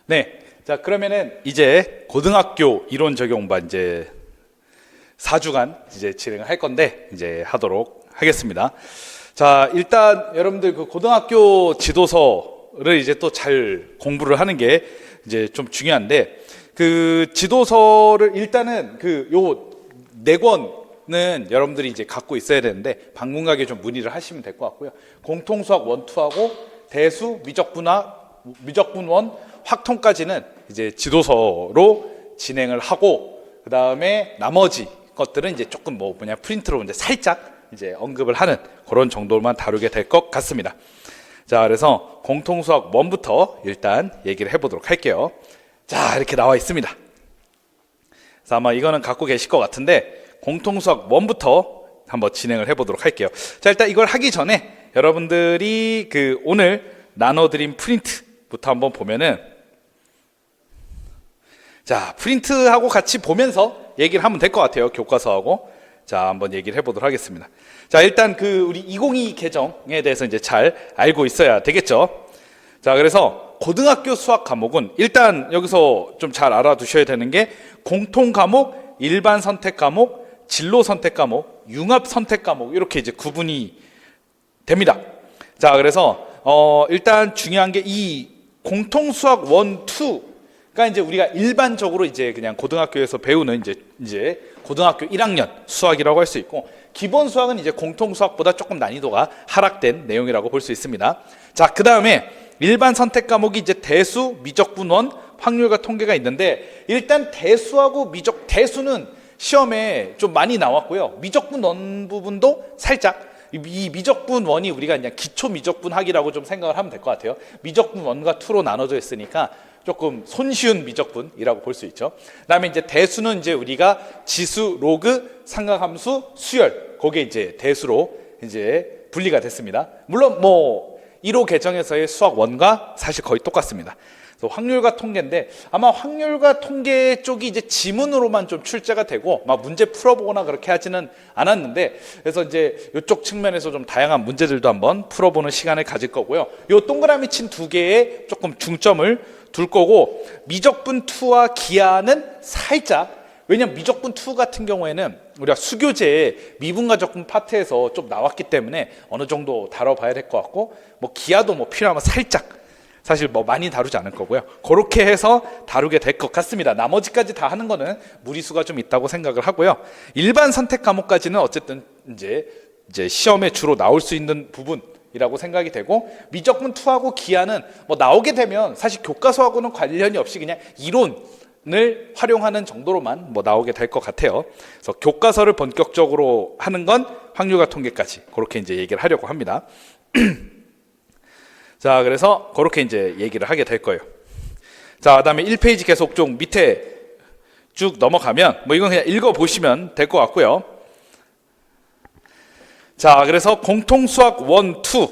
네. 자, 그러면은 이제 고등학교 이론 적용반 이제 4주간 이제 진행을 할 건데 이제 하도록 하겠습니다. 자, 일단 여러분들 그 고등학교 지도서를 이제 또 잘 공부를 하는 게 이제 좀 중요한데, 그 지도서를 일단은 그 요 4권은 여러분들이 이제 갖고 있어야 되는데 방문각에 좀 문의를 하시면 될 것 같고요. 공통수학 1, 2하고 대수, 미적분원, 확통까지는 이제 지도서로 진행을 하고, 그 다음에 나머지 것들은 이제 조금 프린트로 이제 살짝 이제 언급을 하는 그런 정도만 다루게 될 것 같습니다. 자, 그래서 공통수학 1부터 일단 얘기를 해보도록 할게요. 자, 이렇게 나와 있습니다. 그래서 아마 이거는 갖고 계실 것 같은데 공통수학 1부터 한번 진행을 해보도록 할게요. 자, 일단 이걸 하기 전에 여러분들이 그 오늘 나눠드린 프린트부터 한번 보면은, 자, 프린트하고 같이 보면서 얘기를 하면 될 것 같아요. 교과서하고. 자, 한번 얘기를 해보도록 하겠습니다. 자, 일단 그 우리 2022 개정에 대해서 이제 잘 알고 있어야 되겠죠. 자, 그래서 고등학교 수학 과목은 일단 여기서 좀 잘 알아두셔야 되는 게 공통 과목, 일반 선택 과목, 진로 선택 과목, 융합 선택 과목 이렇게 이제 구분이 됩니다. 자, 그래서 일단 중요한 게 이 공통 수학 1, 2가 이제 우리가 일반적으로 이제 그냥 고등학교에서 배우는 이제 고등학교 1학년 수학이라고 할 수 있고, 기본 수학은 이제 공통 수학보다 조금 난이도가 하락된 내용이라고 볼 수 있습니다. 자, 그 다음에 일반 선택 과목이 이제 대수, 미적분원, 확률과 통계가 있는데, 일단 대수하고 대수는 시험에 좀 많이 나왔고요. 미적분원 부분도 살짝, 이 미적분원이 우리가 그냥 기초 미적분학이라고 좀 생각을 하면 될 것 같아요. 미적분원과 2로 나눠져 있으니까 조금 손쉬운 미적분이라고 볼 수 있죠. 그다음에 이제 대수는 이제 우리가 지수, 로그, 삼각함수, 수열, 거기에 이제 대수로 이제 분리가 됐습니다. 물론 1호 개정에서의 수학 1과 사실 거의 똑같습니다. 그래서 확률과 통계인데, 아마 확률과 통계 쪽이 이제 지문으로만 좀 출제가 되고 막 문제 풀어보거나 그렇게 하지는 않았는데, 그래서 이제 이쪽 측면에서 좀 다양한 문제들도 한번 풀어보는 시간을 가질 거고요. 요 동그라미 친 2개에 조금 중점을 둘 거고, 미적분 2와 기하는 살짝, 왜냐면 미적분 2 같은 경우에는 우리가 수교재의 미분과 적분 파트에서 좀 나왔기 때문에 어느 정도 다뤄봐야 될 것 같고, 기하도 필요하면 살짝, 사실 많이 다루지 않을 거고요. 그렇게 해서 다루게 될 것 같습니다. 나머지까지 다 하는 거는 무리수가 좀 있다고 생각을 하고요. 일반 선택 과목까지는 어쨌든 이제 시험에 주로 나올 수 있는 부분이라고 생각이 되고, 미적분 2하고 기하는 나오게 되면 사실 교과서하고는 관련이 없이 그냥 이론을 활용하는 정도로만 나오게 될 것 같아요. 그래서 교과서를 본격적으로 하는 건 확률과 통계까지 그렇게 이제 얘기를 하려고 합니다. 자, 그래서 그렇게 이제 얘기를 하게 될 거예요. 자, 그다음에 1페이지 계속 좀 밑에 쭉 넘어가면 이건 그냥 읽어보시면 될 것 같고요. 자, 그래서 공통수학 1, 2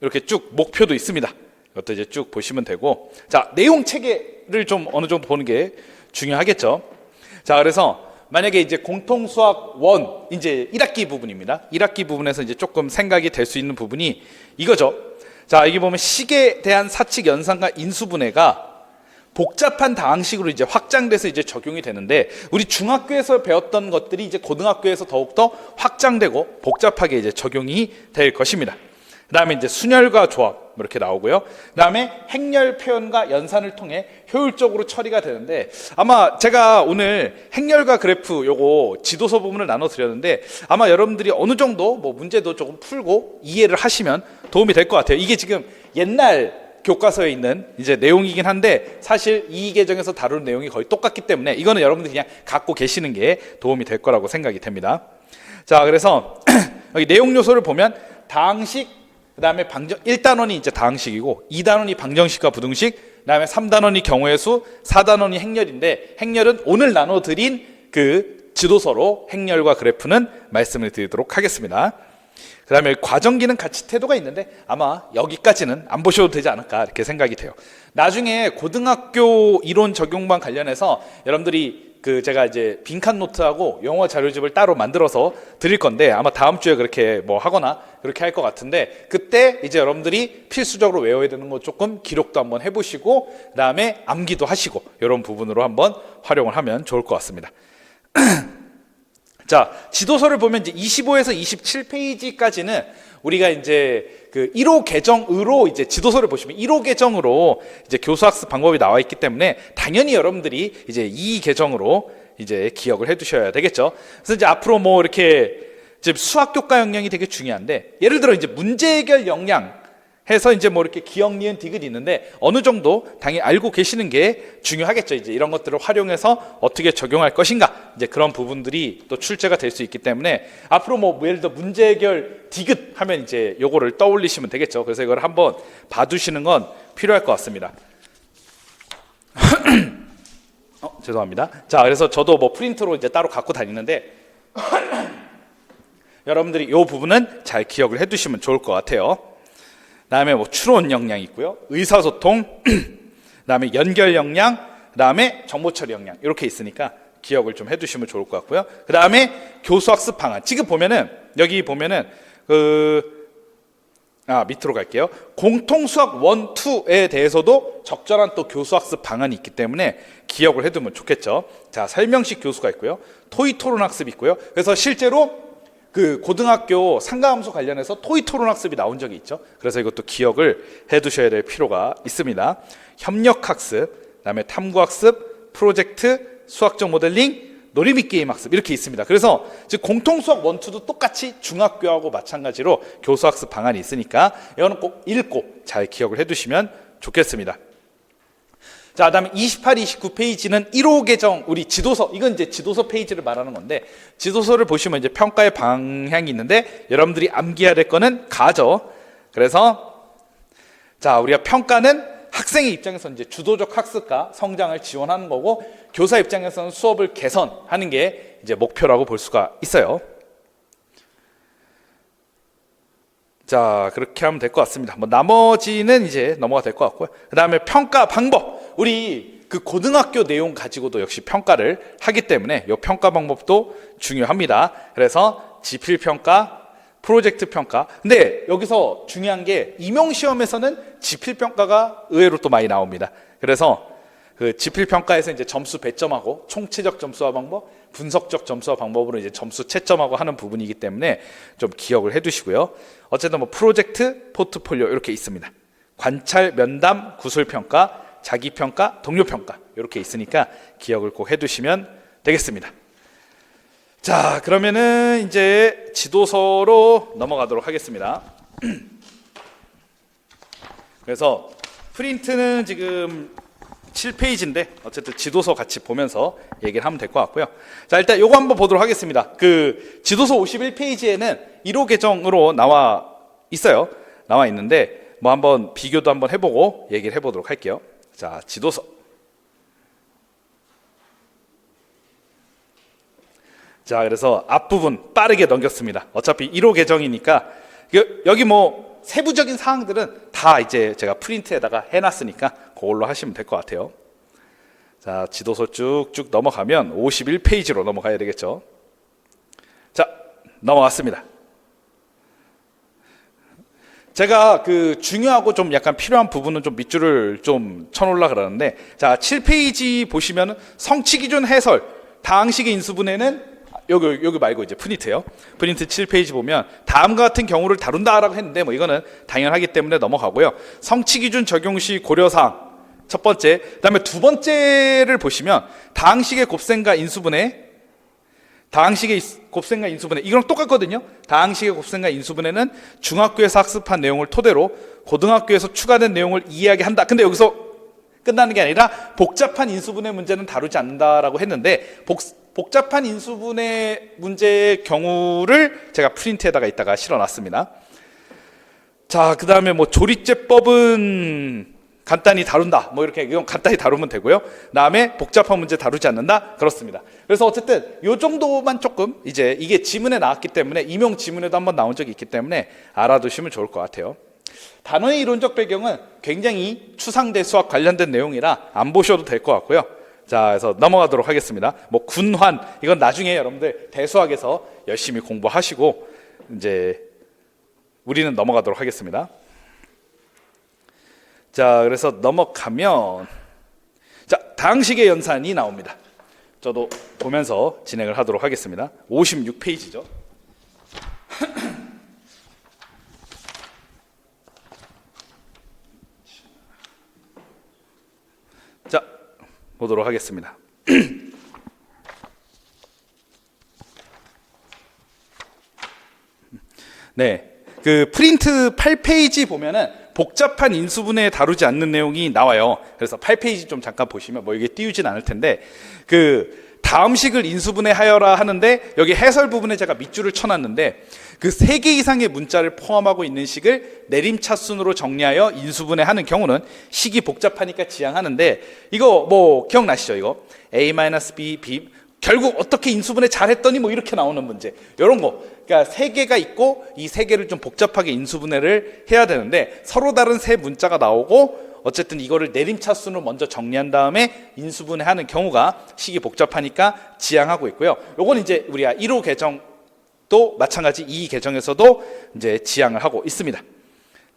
이렇게 쭉 목표도 있습니다. 이것도 이제 쭉 보시면 되고, 자, 내용 체계를 좀 어느 정도 보는 게 중요하겠죠. 자, 그래서 만약에 이제 공통수학 1 이제 1학기 부분입니다. 1학기 부분에서 이제 조금 생각이 될 수 있는 부분이 이거죠. 자, 여기 보면 식에 대한 사칙 연산과 인수분해가 복잡한 다항식으로 이제 확장돼서 이제 적용이 되는데, 우리 중학교에서 배웠던 것들이 이제 고등학교에서 더욱더 확장되고 복잡하게 이제 적용이 될 것입니다. 그 다음에 이제 순열과 조합 이렇게 나오고요. 그 다음에 행렬 표현과 연산을 통해 효율적으로 처리가 되는데, 아마 제가 오늘 행렬과 그래프 요거 지도서 부분을 나눠 드렸는데, 아마 여러분들이 어느 정도 문제도 조금 풀고 이해를 하시면 도움이 될 것 같아요. 이게 지금 옛날 교과서에 있는 이제 내용이긴 한데, 사실 이 개정에서 다루는 내용이 거의 똑같기 때문에 이거는 여러분들이 그냥 갖고 계시는 게 도움이 될 거라고 생각이 됩니다. 자, 그래서 여기 내용 요소를 보면 다항식, 그 다음에 1단원이 이제 다항식이고, 2단원이 방정식과 부등식, 그 다음에 3단원이 경우의 수, 4단원이 행렬인데, 행렬은 오늘 나눠드린 그 지도서로 행렬과 그래프는 말씀을 드리도록 하겠습니다. 그 다음에 과정기능 가치 태도가 있는데 아마 여기까지는 안 보셔도 되지 않을까 이렇게 생각이 돼요. 나중에 고등학교 이론 적용반 관련해서 여러분들이 제가 이제 빈칸 노트하고 영어 자료집을 따로 만들어서 드릴 건데 아마 다음 주에 그렇게 뭐 하거나 그렇게 할 것 같은데, 그때 이제 여러분들이 필수적으로 외워야 되는 거 조금 기록도 한번 해보시고 그다음에 암기도 하시고 이런 부분으로 한번 활용을 하면 좋을 것 같습니다. 자, 지도서를 보면 이제 25에서 27페이지까지는 우리가 이제 그 1호 계정으로 이제 지도서를 보시면 1호 계정으로 이제 교수학습 방법이 나와 있기 때문에 당연히 여러분들이 이제 이 계정으로 이제 기억을 해 두셔야 되겠죠. 그래서 이제 앞으로 뭐 이렇게 이제 수학 교과 역량이 되게 중요한데, 예를 들어 이제 문제 해결 역량 해서 이제 뭐 이렇게 기억, 니은, 디귿이 있는데 어느 정도 당연히 알고 계시는 게 중요하겠죠. 이제 이런 것들을 활용해서 어떻게 적용할 것인가, 이제 그런 부분들이 또 출제가 될 수 있기 때문에 앞으로 뭐 예를 들어 문제 해결 디귿 하면 이제 요거를 떠올리시면 되겠죠. 그래서 이걸 한번 봐두시는 건 필요할 것 같습니다. 죄송합니다. 자, 그래서 저도 뭐 프린트로 이제 따로 갖고 다니는데 여러분들이 요 부분은 잘 기억을 해두시면 좋을 것 같아요. 그다음에 뭐 추론 역량이 있고요, 의사소통, 그다음에 연결 역량, 그다음에 정보 처리 역량, 이렇게 있으니까 기억을 좀 해두시면 좋을 것 같고요. 그다음에 교수학습 방안. 지금 보면은 여기 보면은 밑으로 갈게요. 공통수학 1, 2에 대해서도 적절한 또 교수학습 방안이 있기 때문에 기억을 해두면 좋겠죠. 자, 설명식 교수가 있고요, 토의 토론 학습이 있고요. 그래서 실제로 그 고등학교 상가함수 관련해서 토의 토론 학습이 나온 적이 있죠. 그래서 이것도 기억을 해두셔야 될 필요가 있습니다. 협력 학습, 그다음에 탐구 학습, 프로젝트, 수학적 모델링, 놀이 및 게임 학습, 이렇게 있습니다. 그래서 즉 공통 수학 1, 2도 똑같이 중학교하고 마찬가지로 교수 학습 방안이 있으니까 이거는 꼭 읽고 잘 기억을 해두시면 좋겠습니다. 자, 그다음에 28, 29페이지는 1호 계정, 우리 지도서, 이건 이제 지도서 페이지를 말하는 건데, 지도서를 보시면 이제 평가의 방향이 있는데 여러분들이 암기해야 될 거는 가죠. 그래서 자, 우리가 평가는 학생의 입장에서 이제 주도적 학습과 성장을 지원하는 거고, 교사 입장에서는 수업을 개선하는 게 이제 목표라고 볼 수가 있어요. 자, 그렇게 하면 될 것 같습니다. 뭐 나머지는 이제 넘어가 될 것 같고요. 그 다음에 평가 방법, 우리 그 고등학교 내용 가지고도 역시 평가를 하기 때문에 이 평가 방법도 중요합니다. 그래서 지필 평가, 프로젝트 평가. 근데 여기서 중요한 게 임용시험에서는 지필 평가가 의외로 또 많이 나옵니다. 그래서 그 지필 평가에서 이제 점수 배점하고 총체적 점수화 방법, 분석적 점수화 방법으로 이제 점수 채점하고 하는 부분이기 때문에 좀 기억을 해두시고요. 어쨌든 뭐 프로젝트, 포트폴리오 이렇게 있습니다. 관찰, 면담, 구술 평가, 자기 평가, 동료 평가 이렇게 있으니까 기억을 꼭 해두시면 되겠습니다. 자, 그러면은 이제 지도서로 넘어가도록 하겠습니다. 그래서 프린트는 지금 7페이지인데 어쨌든 지도서 같이 보면서 얘기를 하면 될 것 같고요. 자, 일단 요거 한번 보도록 하겠습니다. 그 지도서 51페이지에는 1호 계정으로 나와 있어요. 나와 있는데 뭐 한번 비교도 한번 해보고 얘기를 해보도록 할게요. 자, 지도서. 자, 그래서 앞부분 빠르게 넘겼습니다. 어차피 1호 계정이니까 여기 뭐 세부적인 사항들은 다 이제 제가 프린트에다가 해놨으니까 그걸로 하시면 될 것 같아요. 자, 지도서 쭉쭉 넘어가면 51페이지로 넘어가야 되겠죠. 자, 넘어왔습니다. 제가 그 중요하고 좀 약간 필요한 부분은 좀 밑줄을 좀 쳐놓으려 그러는데, 자, 7페이지 보시면은 성취 기준 해설, 다항식의 인수분해는 여기 말고 이제 프린트요. 프린트 7페이지 보면 다음과 같은 경우를 다룬다라고 했는데 뭐 이거는 당연하기 때문에 넘어가고요. 성취 기준 적용 시 고려사항 첫 번째, 그다음에 두 번째를 보시면 다항식의 곱셈과 인수분해, 이거랑 똑같거든요. 다항식의 곱셈과 인수분해는 중학교에서 학습한 내용을 토대로 고등학교에서 추가된 내용을 이해하게 한다. 근데 여기서 끝나는 게 아니라 복잡한 인수분해 문제는 다루지 않는다라고 했는데, 복잡한 인수분해 문제의 경우를 제가 프린트에다가 이따가 실어놨습니다. 자, 그 다음에 뭐 조리제법은 간단히 다룬다, 뭐 이렇게 이건 간단히 다루면 되고요. 그 다음에 복잡한 문제 다루지 않는다, 그렇습니다. 그래서 어쨌든 요 정도만 조금, 이제 이게 지문에 나왔기 때문에, 임용 지문에도 한번 나온 적이 있기 때문에 알아두시면 좋을 것 같아요. 단어의 이론적 배경은 굉장히 추상대 수학 관련된 내용이라 안 보셔도 될 것 같고요. 자, 그래서 넘어가도록 하겠습니다. 뭐 군환 이건 나중에 여러분들 대수학에서 열심히 공부하시고 이제 우리는 넘어가도록 하겠습니다. 자, 그래서 넘어가면 자, 다항식의 연산이 나옵니다. 저도 보면서 진행을 하도록 하겠습니다. 56페이지죠. 자, 보도록 하겠습니다. 네, 그 프린트 8페이지 보면은 복잡한 인수분해 다루지 않는 내용이 나와요. 그래서 8페이지 좀 잠깐 보시면 뭐 이게 띄우진 않을 텐데 그 다음식을 인수분해하여라 하는데 여기 해설 부분에 제가 밑줄을 쳐놨는데 그 3개 이상의 문자를 포함하고 있는 식을 내림차순으로 정리하여 인수분해하는 경우는 식이 복잡하니까 지양하는데 이거 뭐 기억나시죠? 이거 A-B, B 결국 어떻게 인수분해 잘했더니 뭐 이렇게 나오는 문제 이런 거 그러니까 3개가 있고 이 3개를 좀 복잡하게 인수분해를 해야 되는데 서로 다른 세 문자가 나오고 어쨌든 이거를 내림차순으로 먼저 정리한 다음에 인수분해하는 경우가 식이 복잡하니까 지양하고 있고요. 요건 이제 우리가 1호 개정도 마찬가지 2 개정에서도 이제 지양을 하고 있습니다.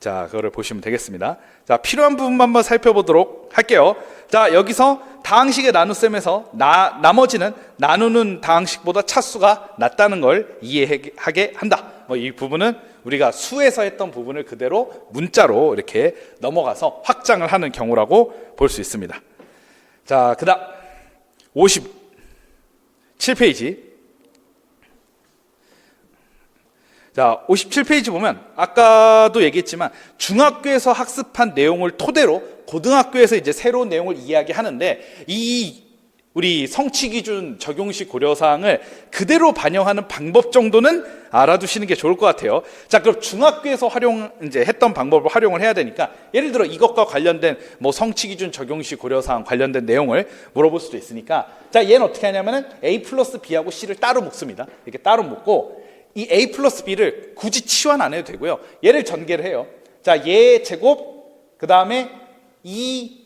자, 그거를 보시면 되겠습니다. 자, 필요한 부분만 한번 살펴보도록 할게요. 자, 여기서 다항식의 나눗셈에서 나머지는 나누는 다항식보다 차수가 낮다는 걸 이해하게 한다. 뭐 이 부분은 우리가 수에서 했던 부분을 그대로 문자로 이렇게 넘어가서 확장을 하는 경우라고 볼 수 있습니다. 자, 그다음 57페이지. 자, 57페이지 보면 아까도 얘기했지만 중학교에서 학습한 내용을 토대로 고등학교에서 이제 새로운 내용을 이야기하는데 이 우리 성취기준 적용시 고려사항을 그대로 반영하는 방법 정도는 알아두시는 게 좋을 것 같아요. 자, 그럼 중학교에서 이제 했던 방법을 활용을 해야 되니까 예를 들어 이것과 관련된 뭐 성취기준 적용시 고려사항 관련된 내용을 물어볼 수도 있으니까 자, 얘는 어떻게 하냐면은 A 플러스 B하고 C를 따로 묶습니다. 이렇게 따로 묶고 이 A 플러스 B를 굳이 치환 안 해도 되고요. 얘를 전개를 해요. 자, 얘 제곱, 그 다음에 위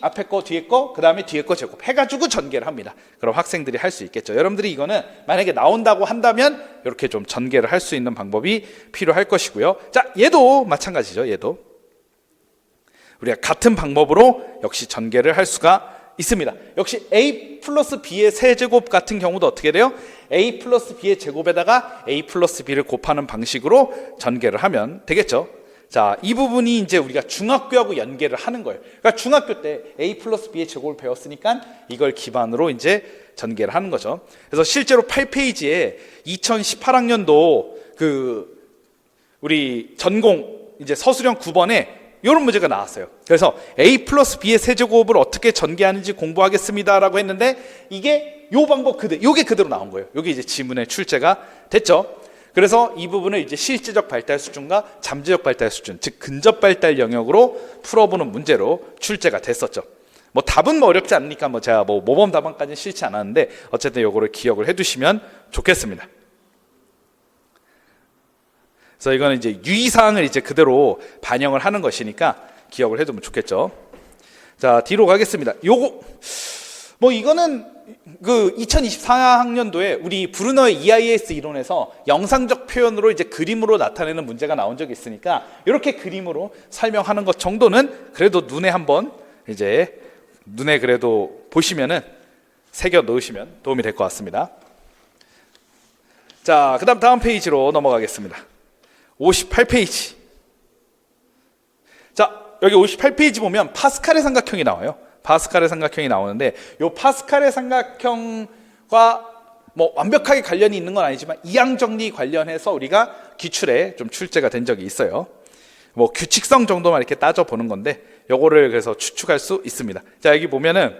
앞에 거 뒤에 거, 그 다음에 뒤에 거 제곱 해가지고 전개를 합니다. 그럼 학생들이 할 수 있겠죠. 여러분들이 이거는 만약에 나온다고 한다면 이렇게 좀 전개를 할 수 있는 방법이 필요할 것이고요. 자, 얘도 마찬가지죠. 얘도 우리가 같은 방법으로 역시 전개를 할 수가 있습니다. 역시 A 플러스 B의 세제곱 같은 경우도 어떻게 돼요? A 플러스 B의 제곱에다가 A 플러스 B를 곱하는 방식으로 전개를 하면 되겠죠. 자, 이 부분이 이제 우리가 중학교하고 연계를 하는 거예요. 그러니까 중학교 때 A 플러스 B의 제곱을 배웠으니까 이걸 기반으로 이제 전개를 하는 거죠. 그래서 실제로 8페이지에 2018학년도 그 우리 전공 이제 서술형 9번에 이런 문제가 나왔어요. 그래서 A 플러스 B의 세제곱을 어떻게 전개하는지 공부하겠습니다라고 했는데 이게 요 방법 요게 그대로 나온 거예요. 요게 이제 지문의 출제가 됐죠. 그래서 이 부분을 이제 실제적 발달 수준과 잠재적 발달 수준, 즉 근접 발달 영역으로 풀어보는 문제로 출제가 됐었죠. 뭐 답은 뭐 어렵지 않으니까 뭐 제가 뭐 모범 답안까지는 싫지 않았는데 어쨌든 요거를 기억을 해두시면 좋겠습니다. 그래서 이거는 이제 유의사항을 이제 그대로 반영을 하는 것이니까 기억을 해두면 좋겠죠. 자, 뒤로 가겠습니다. 요거 뭐 이거는 그 2024학년도에 우리 브루너의 EIS 이론에서 영상적 표현으로 이제 그림으로 나타내는 문제가 나온 적이 있으니까 이렇게 그림으로 설명하는 것 정도는 그래도 눈에 한번 이제 눈에 그래도 보시면은 새겨 넣으시면 도움이 될 것 같습니다. 자, 그다음 다음 페이지로 넘어가겠습니다. 58페이지. 자, 여기 58페이지 보면 파스칼의 삼각형이 나와요. 파스칼의 삼각형이 나오는데 이 파스칼의 삼각형과 뭐 완벽하게 관련이 있는 건 아니지만 이항 정리 관련해서 우리가 기출에 좀 출제가 된 적이 있어요. 뭐 규칙성 정도만 이렇게 따져 보는 건데 요거를 그래서 추측할 수 있습니다. 자, 여기 보면은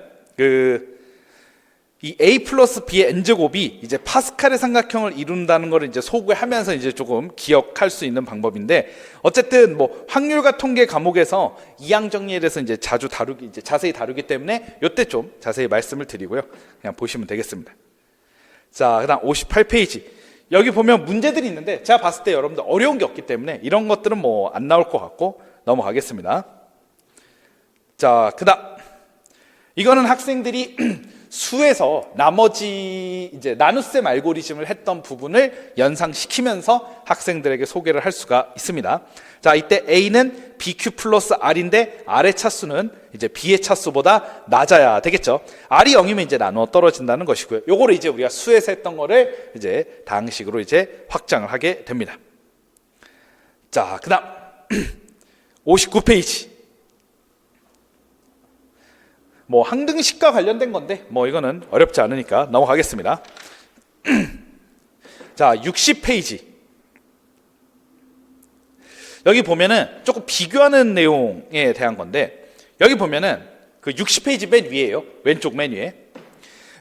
이 A 플러스 B의 n제곱이 이제 파스칼의 삼각형을 이룬다는 걸 이제 소구하면서 이제 조금 기억할 수 있는 방법인데 어쨌든 뭐 확률과 통계 과목에서 이항 정리에 대해서 이제 자세히 다루기 때문에 이때 좀 자세히 말씀을 드리고요. 그냥 보시면 되겠습니다. 자, 그다음 58페이지. 여기 보면 문제들이 있는데 제가 봤을 때 여러분들 어려운 게 없기 때문에 이런 것들은 뭐 안 나올 것 같고 넘어가겠습니다. 자, 그다음 이거는 학생들이 수에서 나머지 이제 나눗셈 알고리즘을 했던 부분을 연상시키면서 학생들에게 소개를 할 수가 있습니다. 자, 이때 A는 BQ 플러스 R인데 R의 차수는 이제 B의 차수보다 낮아야 되겠죠. R이 0이면 이제 나누어 떨어진다는 것이고요. 요거를 이제 우리가 수에서 했던 거를 이제 다항식으로 이제 확장을 하게 됩니다. 자, 그다음 59페이지. 뭐 항등식과 관련된 건데 뭐 이거는 어렵지 않으니까 넘어가겠습니다. 자, 60페이지. 여기 보면은 조금 비교하는 내용에 대한 건데, 여기 보면은 그 60페이지 맨 위에요. 왼쪽 맨 위에.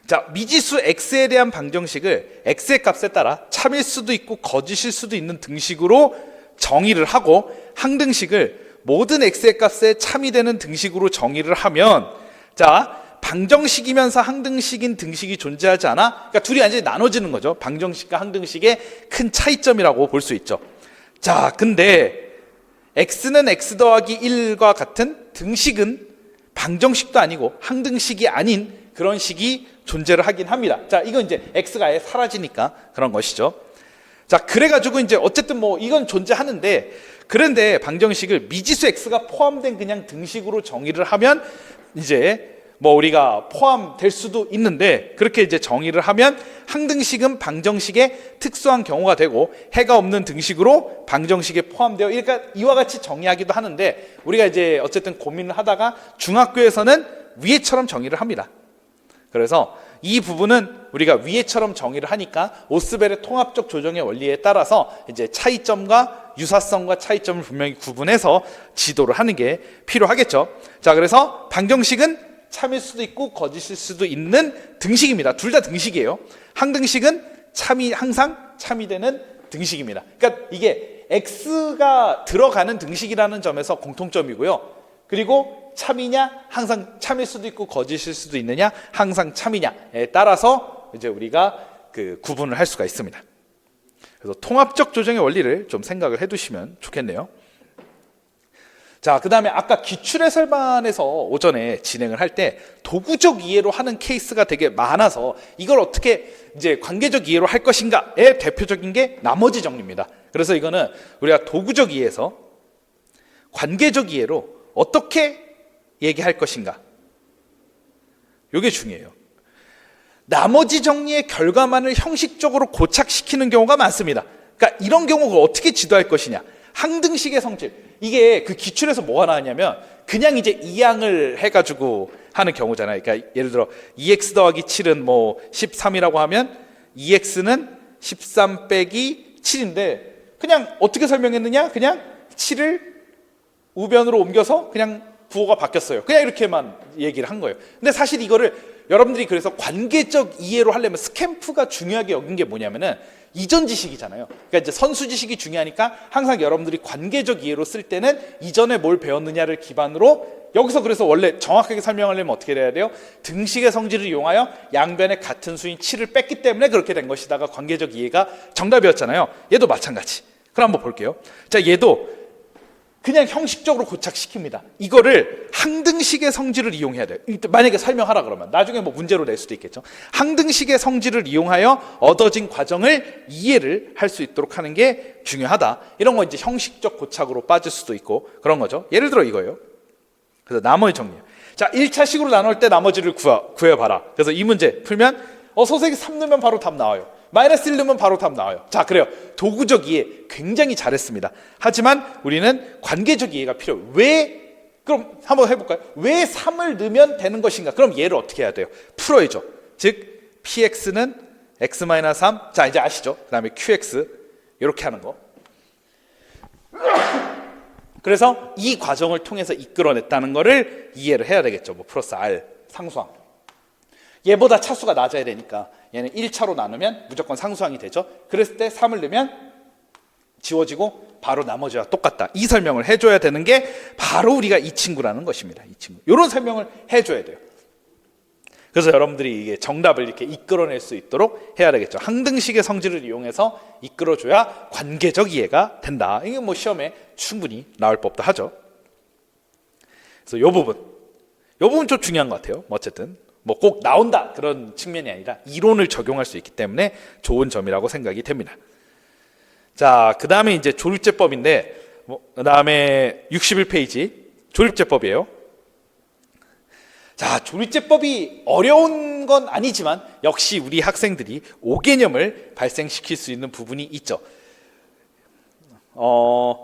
자, 미지수 x에 대한 방정식을 x의 값에 따라 참일 수도 있고 거짓일 수도 있는 등식으로 정의를 하고, 항등식을 모든 x의 값에 참이 되는 등식으로 정의를 하면, 자, 방정식이면서 항등식인 등식이 존재하지 않아? 그러니까 둘이 완전히 나눠지는 거죠. 방정식과 항등식의 큰 차이점이라고 볼 수 있죠. 자, 근데 x는 x 더하기 1과 같은 등식은 방정식도 아니고 항등식이 아닌 그런 식이 존재를 하긴 합니다. 자, 이건 이제 x가 아예 사라지니까 그런 것이죠. 자, 그래가지고 이제 어쨌든 뭐 이건 존재하는데, 그런데 방정식을 미지수 x가 포함된 그냥 등식으로 정의를 하면 이제 뭐 우리가 포함될 수도 있는데, 그렇게 이제 정의를 하면 항등식은 방정식의 특수한 경우가 되고 해가 없는 등식으로 방정식에 포함되어, 그러니까 이와 같이 정의하기도 하는데, 우리가 이제 어쨌든 고민을 하다가 중학교에서는 위에처럼 정의를 합니다. 그래서 이 부분은 우리가 위에처럼 정의를 하니까 오스벨의 통합적 조정의 원리에 따라서 이제 차이점과 유사성과 차이점을 분명히 구분해서 지도를 하는 게 필요하겠죠. 자, 그래서 방정식은 참일 수도 있고 거짓일 수도 있는 등식입니다. 둘 다 등식이에요. 항등식은 항상 참이 되는 등식입니다. 그러니까 이게 x가 들어가는 등식이라는 점에서 공통점이고요. 그리고 참이냐, 항상 참일 수도 있고 거짓일 수도 있느냐, 항상 참이냐에 따라서 이제 우리가 그 구분을 할 수가 있습니다. 그래서 통합적 조정의 원리를 좀 생각을 해두시면 좋겠네요. 자, 그 다음에 아까 기출해설반에서 오전에 진행을 할 때 도구적 이해로 하는 케이스가 되게 많아서 이걸 어떻게 이제 관계적 이해로 할 것인가의 대표적인 게 나머지 정리입니다. 그래서 이거는 우리가 도구적 이해에서 관계적 이해로 어떻게 얘기할 것인가, 이게 중요해요. 나머지 정리의 결과만을 형식적으로 고착시키는 경우가 많습니다. 그러니까 이런 경우를 어떻게 지도할 것이냐, 항등식의 성질, 이게 그 기출에서 뭐가 나왔냐면 그냥 이제 이항을 해가지고 하는 경우잖아요. 그러니까 예를 들어 2x 더하기 7은 뭐 13이라고 하면 2x는 13 빼기 7인데 그냥 어떻게 설명했느냐, 그냥 7을 우변으로 옮겨서 그냥 부호가 바뀌었어요. 그냥 이렇게만 얘기를 한 거예요. 근데 사실 이거를 여러분들이 그래서 관계적 이해로 하려면 스캠프가 중요하게 여긴 게 뭐냐면은 이전 지식이잖아요. 그러니까 이제 선수 지식이 중요하니까 항상 여러분들이 관계적 이해로 쓸 때는 이전에 뭘 배웠느냐를 기반으로, 여기서 그래서 원래 정확하게 설명하려면 어떻게 해야 돼요? 등식의 성질을 이용하여 양변의 같은 수인 7을 뺐기 때문에 그렇게 된 것이다가 관계적 이해가 정답이었잖아요. 얘도 마찬가지. 그럼 한번 볼게요. 자, 얘도 그냥 형식적으로 고착시킵니다. 이거를 항등식의 성질을 이용해야 돼요. 만약에 설명하라 그러면 나중에 뭐 문제로 낼 수도 있겠죠. 항등식의 성질을 이용하여 얻어진 과정을 이해를 할 수 있도록 하는 게 중요하다. 이런 거 이제 형식적 고착으로 빠질 수도 있고 그런 거죠. 예를 들어 이거예요. 그래서 나머지 정리해요. 자, 1차식으로 나눌 때 나머지를 구해봐라. 그래서 이 문제 풀면 소세기 3 넣으면 바로 답 나와요. 마이너스 1 넣으면 바로 답 나와요. 자, 그래요. 도구적 이해 굉장히 잘했습니다. 하지만 우리는 관계적 이해가 필요해요. 왜? 그럼 한번 해볼까요? 왜 3을 넣으면 되는 것인가? 그럼 얘를 어떻게 해야 돼요? 풀어야죠. 즉 px는 x-3. 자, 이제 아시죠? 그 다음에 qx 이렇게 하는 거. 그래서 이 과정을 통해서 이끌어냈다는 거를 이해를 해야 되겠죠. 뭐 플러스 r 상수항. 얘보다 차수가 낮아야 되니까 얘는 1차로 나누면 무조건 상수항이 되죠. 그랬을 때 3을 넣으면 지워지고 바로 나머지와 똑같다. 이 설명을 해줘야 되는 게 바로 우리가 이 친구라는 것입니다. 이 친구. 이런 설명을 해줘야 돼요. 그래서 여러분들이 이게 정답을 이렇게 이끌어낼 수 있도록 해야 되겠죠. 항등식의 성질을 이용해서 이끌어줘야 관계적 이해가 된다. 이게 뭐 시험에 충분히 나올 법도 하죠. 그래서 이 부분 이 부분 좀 중요한 것 같아요. 뭐 어쨌든 뭐 꼭 나온다 그런 측면이 아니라 이론을 적용할 수 있기 때문에 좋은 점이라고 생각이 됩니다. 자, 그 다음에 이제 조립제법인데, 그 다음에 61페이지 조립제법이에요. 자, 조립제법이 어려운 건 아니지만 역시 우리 학생들이 오개념을 발생시킬 수 있는 부분이 있죠.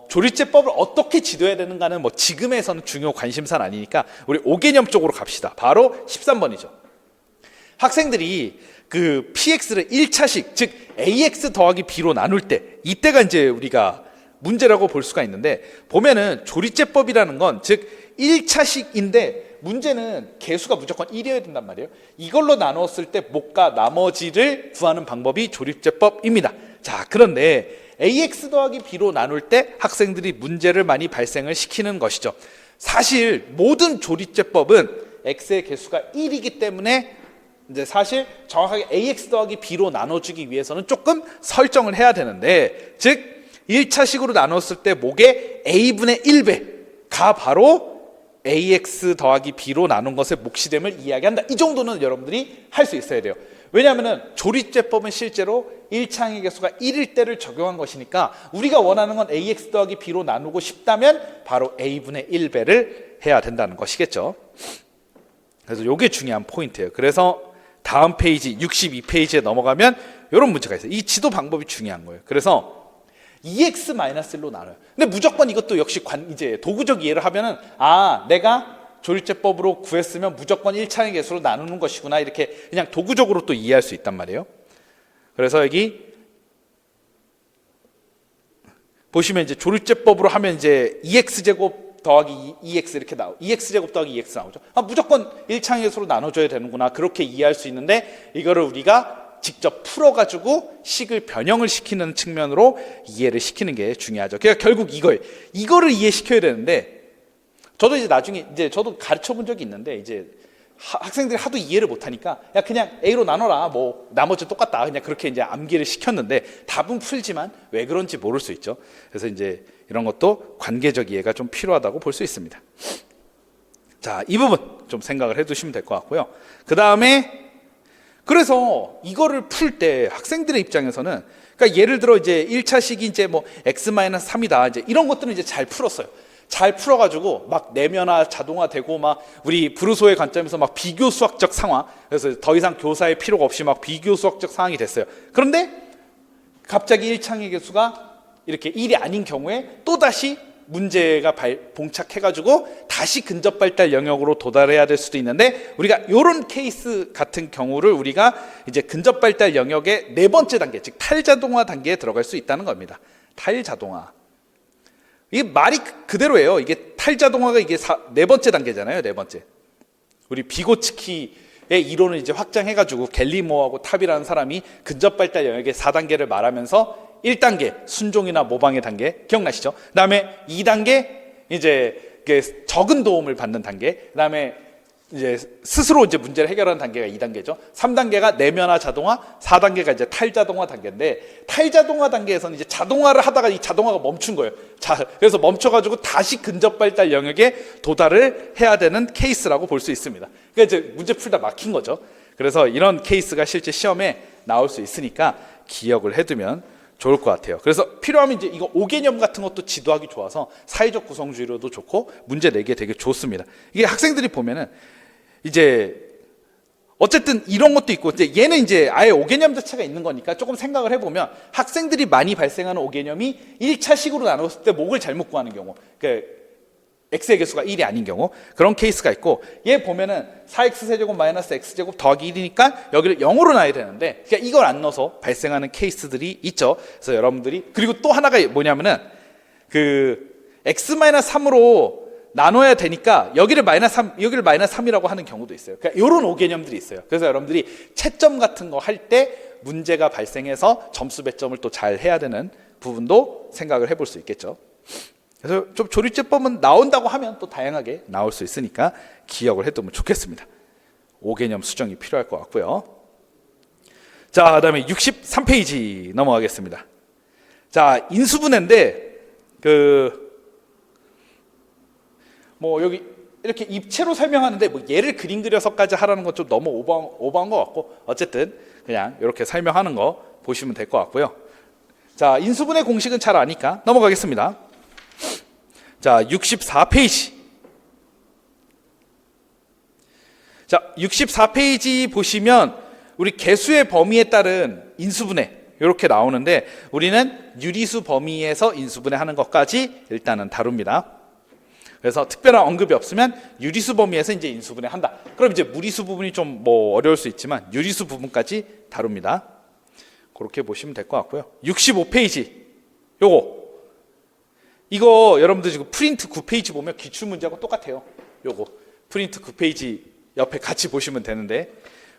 조립제법을 어떻게 지도해야 되는가는 뭐 지금에서는 중요 관심사는 아니니까 우리 오개념 쪽으로 갑시다. 바로 13번이죠. 학생들이 그 px를 1차식, 즉 ax 더하기 b로 나눌 때, 이때가 이제 우리가 문제라고 볼 수가 있는데, 보면은 조립제법이라는 건 즉 1차식인데 문제는 개수가 무조건 1이어야 된단 말이에요. 이걸로 나눴을 때 못과 나머지를 구하는 방법이 조립제법입니다. 자, 그런데 ax 더하기 b로 나눌 때 학생들이 문제를 많이 발생을 시키는 것이죠. 사실 모든 조립제법은 x의 개수가 1이기 때문에 이제 사실 정확하게 ax 더하기 b로 나눠주기 위해서는 조금 설정을 해야 되는데, 즉 1차식으로 나눴을 때 목의 a분의 1배가 바로 ax 더하기 b로 나눈 것의 몫이됨을 이야기한다. 이 정도는 여러분들이 할 수 있어야 돼요. 왜냐하면 조립제법은 실제로 1차항의 개수가 1일 때를 적용한 것이니까 우리가 원하는 건 ax 더하기 b로 나누고 싶다면 바로 a분의 1배를 해야 된다는 것이겠죠. 그래서 이게 중요한 포인트예요. 그래서 다음 페이지 62페이지에 넘어가면 이런 문제가 있어요. 이 지도 방법이 중요한 거예요. 그래서 2x-1로 나눠요. 근데 무조건 이것도 역시 이제 도구적 이해를 하면은, 아, 내가 조립제법으로 구했으면 무조건 1차의 개수로 나누는 것이구나, 이렇게 그냥 도구적으로 또 이해할 수 있단 말이에요. 그래서 여기 보시면 이제 조립제법으로 하면 이제 2x제곱 더하기 2x 이렇게 나오고 2x제곱 더하기 2x 나오죠. 아, 무조건 1차의 개수로 나눠줘야 되는구나, 그렇게 이해할 수 있는데, 이거를 우리가 직접 풀어가지고 식을 변형을 시키는 측면으로 이해를 시키는 게 중요하죠. 그러니까 결국 이거를 이해시켜야 되는데, 저도 이제 나중에 이제 저도 가르쳐 본 적이 있는데, 이제 학생들이 하도 이해를 못하니까 야 그냥 A로 나눠라, 뭐 나머지 똑같다, 그냥 그렇게 이제 암기를 시켰는데 답은 풀지만 왜 그런지 모를 수 있죠. 그래서 이제 이런 것도 관계적 이해가 좀 필요하다고 볼 수 있습니다. 자, 이 부분 좀 생각을 해두시면 될 것 같고요. 그 다음에 그래서 이거를 풀 때 학생들의 입장에서는, 그러니까 예를 들어 이제 1차식이 이제 뭐 x-3이다, 이제 이런 것들은 이제 잘 풀었어요. 잘 풀어가지고 막 내면화 자동화되고 막 우리 브루소의 관점에서 막 비교 수학적 상황, 그래서 더 이상 교사의 필요가 없이 막 비교 수학적 상황이 됐어요. 그런데 갑자기 1차의 개수가 이렇게 1이 아닌 경우에 또다시 문제가 봉착해가지고 다시 근접발달 영역으로 도달해야 될 수도 있는데, 우리가 이런 케이스 같은 경우를 우리가 이제 근접발달 영역의 네 번째 단계, 즉 탈자동화 단계에 들어갈 수 있다는 겁니다. 탈자동화. 이게 말이 그대로예요. 이게 탈자동화가 이게 네 번째 단계잖아요. 네 번째. 우리 비고츠키의 이론을 이제 확장해가지고 갤리모하고 탑이라는 사람이 근접발달 영역의 4단계를 말하면서 1단계 순종이나 모방의 단계 기억나시죠? 그 다음에 2단계 이제 적은 도움을 받는 단계, 그 다음에 이제 스스로 이제 문제를 해결하는 단계가 2단계죠. 3단계가 내면화 자동화, 4단계가 이제 탈자동화 단계인데, 탈자동화 단계에서는 이제 자동화를 하다가 이 자동화가 멈춘 거예요. 자, 그래서 멈춰가지고 다시 근접발달 영역에 도달을 해야 되는 케이스라고 볼 수 있습니다. 그러니까 이제 문제 풀다 막힌 거죠. 그래서 이런 케이스가 실제 시험에 나올 수 있으니까 기억을 해두면 좋을 것 같아요. 그래서 필요하면 이제 이거 5개념 같은 것도 지도하기 좋아서 사회적 구성주의로도 좋고 문제 내기에 되게 좋습니다. 이게 학생들이 보면은 이제 어쨌든 이런 것도 있고, 이제 얘는 이제 아예 5개념 자체가 있는 거니까 조금 생각을 해보면 학생들이 많이 발생하는 5개념이 1차식으로 나눴을 때 목을 잘못 구하는 경우, 그러니까 x의 개수가 1이 아닌 경우, 그런 케이스가 있고, 얘 보면은 4x세제곱 마이너스 x제곱 더하기 1이니까 여기를 0으로 놔야 되는데, 그러니까 이걸 안 넣어서 발생하는 케이스들이 있죠. 그래서 여러분들이, 그리고 또 하나가 뭐냐면은 그 x-3으로 나눠야 되니까 여기를 마이너스 3, 여기를 마이너스 3이라고 하는 경우도 있어요. 그러니까 이런 5개념들이 있어요. 그래서 여러분들이 채점 같은 거 할 때 문제가 발생해서 점수 배점을 또 잘 해야 되는 부분도 생각을 해볼 수 있겠죠. 그래서 좀 조립제법은 나온다고 하면 또 다양하게 나올 수 있으니까 기억을 해두면 좋겠습니다. 5개념 수정이 필요할 것 같고요. 자, 그 다음에 63페이지 넘어가겠습니다. 자, 인수분해인데 뭐 여기 이렇게 입체로 설명하는데 뭐 얘를 그림 그려서까지 하라는 건 좀 너무 오버한 것 같고, 어쨌든 그냥 이렇게 설명하는 거 보시면 될 것 같고요. 자, 인수분해 공식은 잘 아니까 넘어가겠습니다. 자, 64페이지. 자, 64페이지 보시면 우리 개수의 범위에 따른 인수분해 이렇게 나오는데, 우리는 유리수 범위에서 인수분해하는 것까지 일단은 다룹니다. 그래서 특별한 언급이 없으면 유리수 범위에서 이제 인수분해한다. 그럼 이제 무리수 부분이 좀 뭐 어려울 수 있지만 유리수 부분까지 다룹니다. 그렇게 보시면 될 것 같고요. 65페이지 이거 여러분들 지금 프린트 9페이지 보면 기출문제하고 똑같아요. 요거 프린트 9페이지 옆에 같이 보시면 되는데,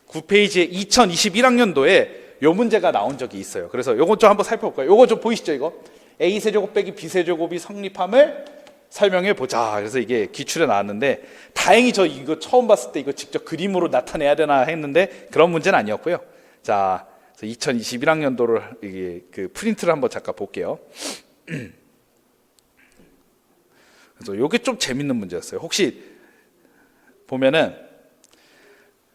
9페이지에 2021학년도에 요 문제가 나온 적이 있어요. 그래서 요건 좀 한번 살펴볼까요? 요거 좀 보이시죠? 이거 A세제곱 빼기 B세제곱이 성립함을 설명해 보자. 그래서 이게 기출에 나왔는데, 다행히 저 이거 처음 봤을 때 이거 직접 그림으로 나타내야 되나 했는데 그런 문제는 아니었고요. 자, 2021학년도를 이게 그 프린트를 한번 잠깐 볼게요. 그래서 요게 좀 재밌는 문제였어요. 혹시 보면은,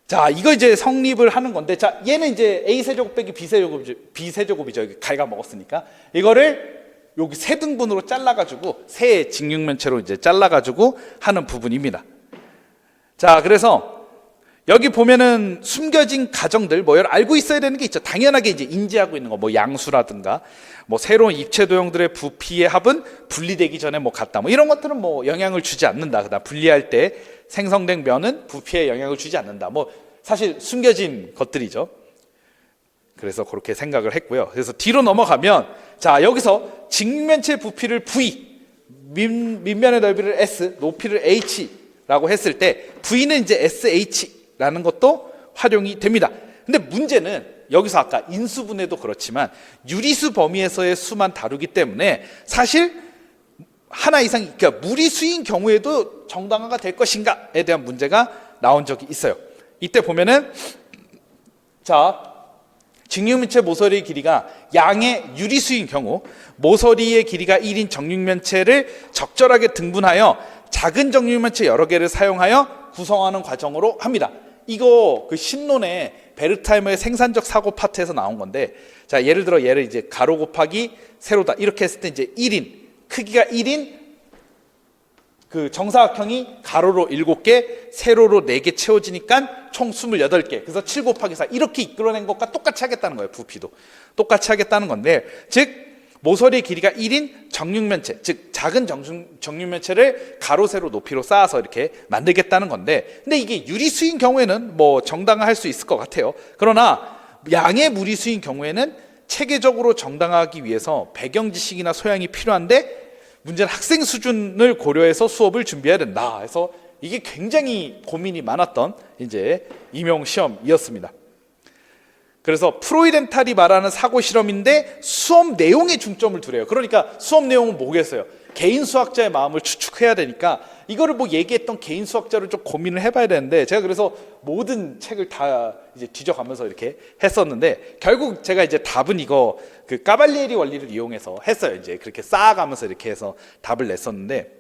자, 이거 이제 성립을 하는 건데, 자, 얘는 이제 A세제곱 빼기 B세제곱이죠. 이게 갉아먹었으니까. 이거를 여기 세 등분으로 잘라가지고, 세 직육면체로 이제 잘라가지고 하는 부분입니다. 자, 그래서 여기 보면은 숨겨진 가정들, 뭐 여러 알고 있어야 되는 게 있죠. 당연하게 이제 인지하고 있는 거, 뭐 양수라든가, 뭐 새로운 입체 도형들의 부피의 합은 분리되기 전에 뭐 같다, 뭐 이런 것들은 뭐 영향을 주지 않는다. 그다음 분리할 때 생성된 면은 부피에 영향을 주지 않는다. 뭐 사실 숨겨진 것들이죠. 그래서 그렇게 생각을 했고요. 그래서 뒤로 넘어가면, 자, 여기서 직면체 부피를 V, 밑면의 넓이를 S, 높이를 H라고 했을 때 V는 이제 SH라는 것도 활용이 됩니다. 근데 문제는 여기서 아까 인수분해도 그렇지만 유리수 범위에서의 수만 다루기 때문에 사실 하나 이상, 그러니까 무리수인 경우에도 정당화가 될 것인가에 대한 문제가 나온 적이 있어요. 이때 보면은, 자, 직육면체 모서리의 길이가 양의 유리수인 경우 모서리의 길이가 1인 정육면체를 적절하게 등분하여 작은 정육면체 여러 개를 사용하여 구성하는 과정으로 합니다. 이거 그 신론의 베르타이머의 생산적 사고 파트에서 나온 건데, 자, 예를 들어 얘를 이제 가로 곱하기 세로다 이렇게 했을 때 이제 1인, 크기가 1인 그 정사각형이 가로로 7개, 세로로 4개 채워지니까 총 28개. 그래서 7 곱하기 4 이렇게 이끌어낸 것과 똑같이 하겠다는 거예요. 부피도 똑같이 하겠다는 건데, 즉 모서리의 길이가 1인 정육면체, 즉 작은 정육면체를 가로, 세로, 높이로 쌓아서 이렇게 만들겠다는 건데, 근데 이게 유리수인 경우에는 뭐 정당화할 수 있을 것 같아요. 그러나 양의 무리수인 경우에는 체계적으로 정당화하기 위해서 배경 지식이나 소양이 필요한데, 문제는 학생 수준을 고려해서 수업을 준비해야 된다. 그래서 이게 굉장히 고민이 많았던 이제 임용 시험이었습니다. 그래서 프로이덴탈이 말하는 사고 실험인데 수업 내용에 중점을 두래요. 그러니까 수업 내용은 뭐겠어요? 개인 수학자의 마음을 추측해야 되니까 이거를 뭐 얘기했던 개인 수학자를 좀 고민을 해봐야 되는데, 제가 그래서 모든 책을 다 이제 뒤져가면서 이렇게 했었는데, 결국 제가 이제 답은 이거 그 까발리에리 원리를 이용해서 했어요. 이제 그렇게 쌓아가면서 이렇게 해서 답을 냈었는데,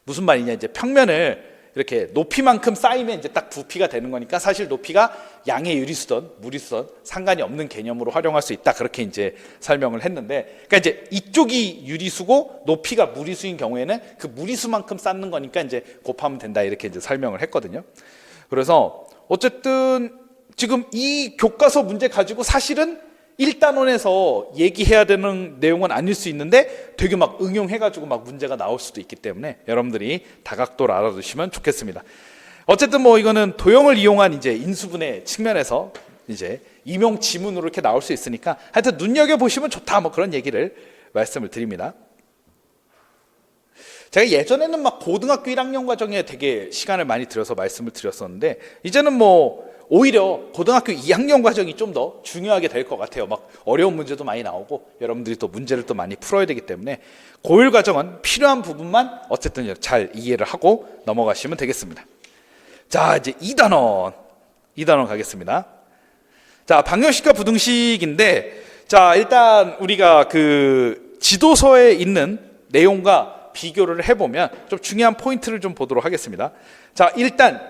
무슨 말이냐, 이제 평면을 이렇게 높이만큼 쌓이면 이제 딱 부피가 되는 거니까 사실 높이가 양의 유리수든 무리수든 상관이 없는 개념으로 활용할 수 있다. 그렇게 이제 설명을 했는데, 그러니까 이제 이쪽이 유리수고 높이가 무리수인 경우에는 그 무리수만큼 쌓는 거니까 이제 곱하면 된다. 이렇게 이제 설명을 했거든요. 그래서 어쨌든 지금 이 교과서 문제 가지고 사실은 1단원에서 얘기해야 되는 내용은 아닐 수 있는데 되게 막 응용해가지고 막 문제가 나올 수도 있기 때문에 여러분들이 다각도를 알아두시면 좋겠습니다. 어쨌든 뭐 이거는 도형을 이용한 이제 인수분해 측면에서 이제 임용 지문으로 이렇게 나올 수 있으니까 하여튼 눈여겨보시면 좋다, 뭐 그런 얘기를 말씀을 드립니다. 제가 예전에는 막 고등학교 1학년 과정에 되게 시간을 많이 들여서 말씀을 드렸었는데, 이제는 뭐 오히려 고등학교 2학년 과정이 좀 더 중요하게 될 것 같아요. 막 어려운 문제도 많이 나오고 여러분들이 또 문제를 또 많이 풀어야 되기 때문에 고1 과정은 필요한 부분만 어쨌든 잘 이해를 하고 넘어가시면 되겠습니다. 자, 이제 2단원 가겠습니다. 자, 방정식과 부등식인데, 자, 일단 우리가 그 지도서에 있는 내용과 비교를 해보면 좀 중요한 포인트를 좀 보도록 하겠습니다. 자, 일단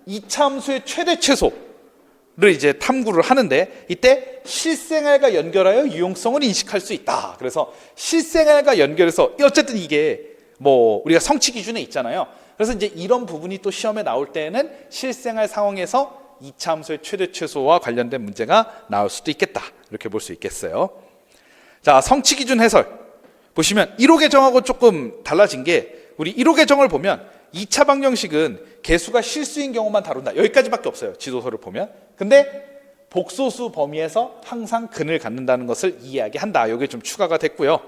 이차 함수의 최대 최소를 이제 탐구를 하는데 이때 실생활과 연결하여 유용성을 인식할 수 있다. 그래서 실생활과 연결해서 어쨌든 이게 뭐 우리가 성취 기준에 있잖아요. 그래서 이제 이런 부분이 또 시험에 나올 때는 실생활 상황에서 이차 함수의 최대 최소와 관련된 문제가 나올 수도 있겠다. 이렇게 볼 수 있겠어요. 자, 성취 기준 해설 보시면 1호 계정하고 조금 달라진 게 우리 1호 계정을 보면 2차 방정식은 개수가 실수인 경우만 다룬다. 여기까지밖에 없어요. 지도서를 보면. 근데 복소수 범위에서 항상 근을 갖는다는 것을 이해하게 한다. 이게 좀 추가가 됐고요.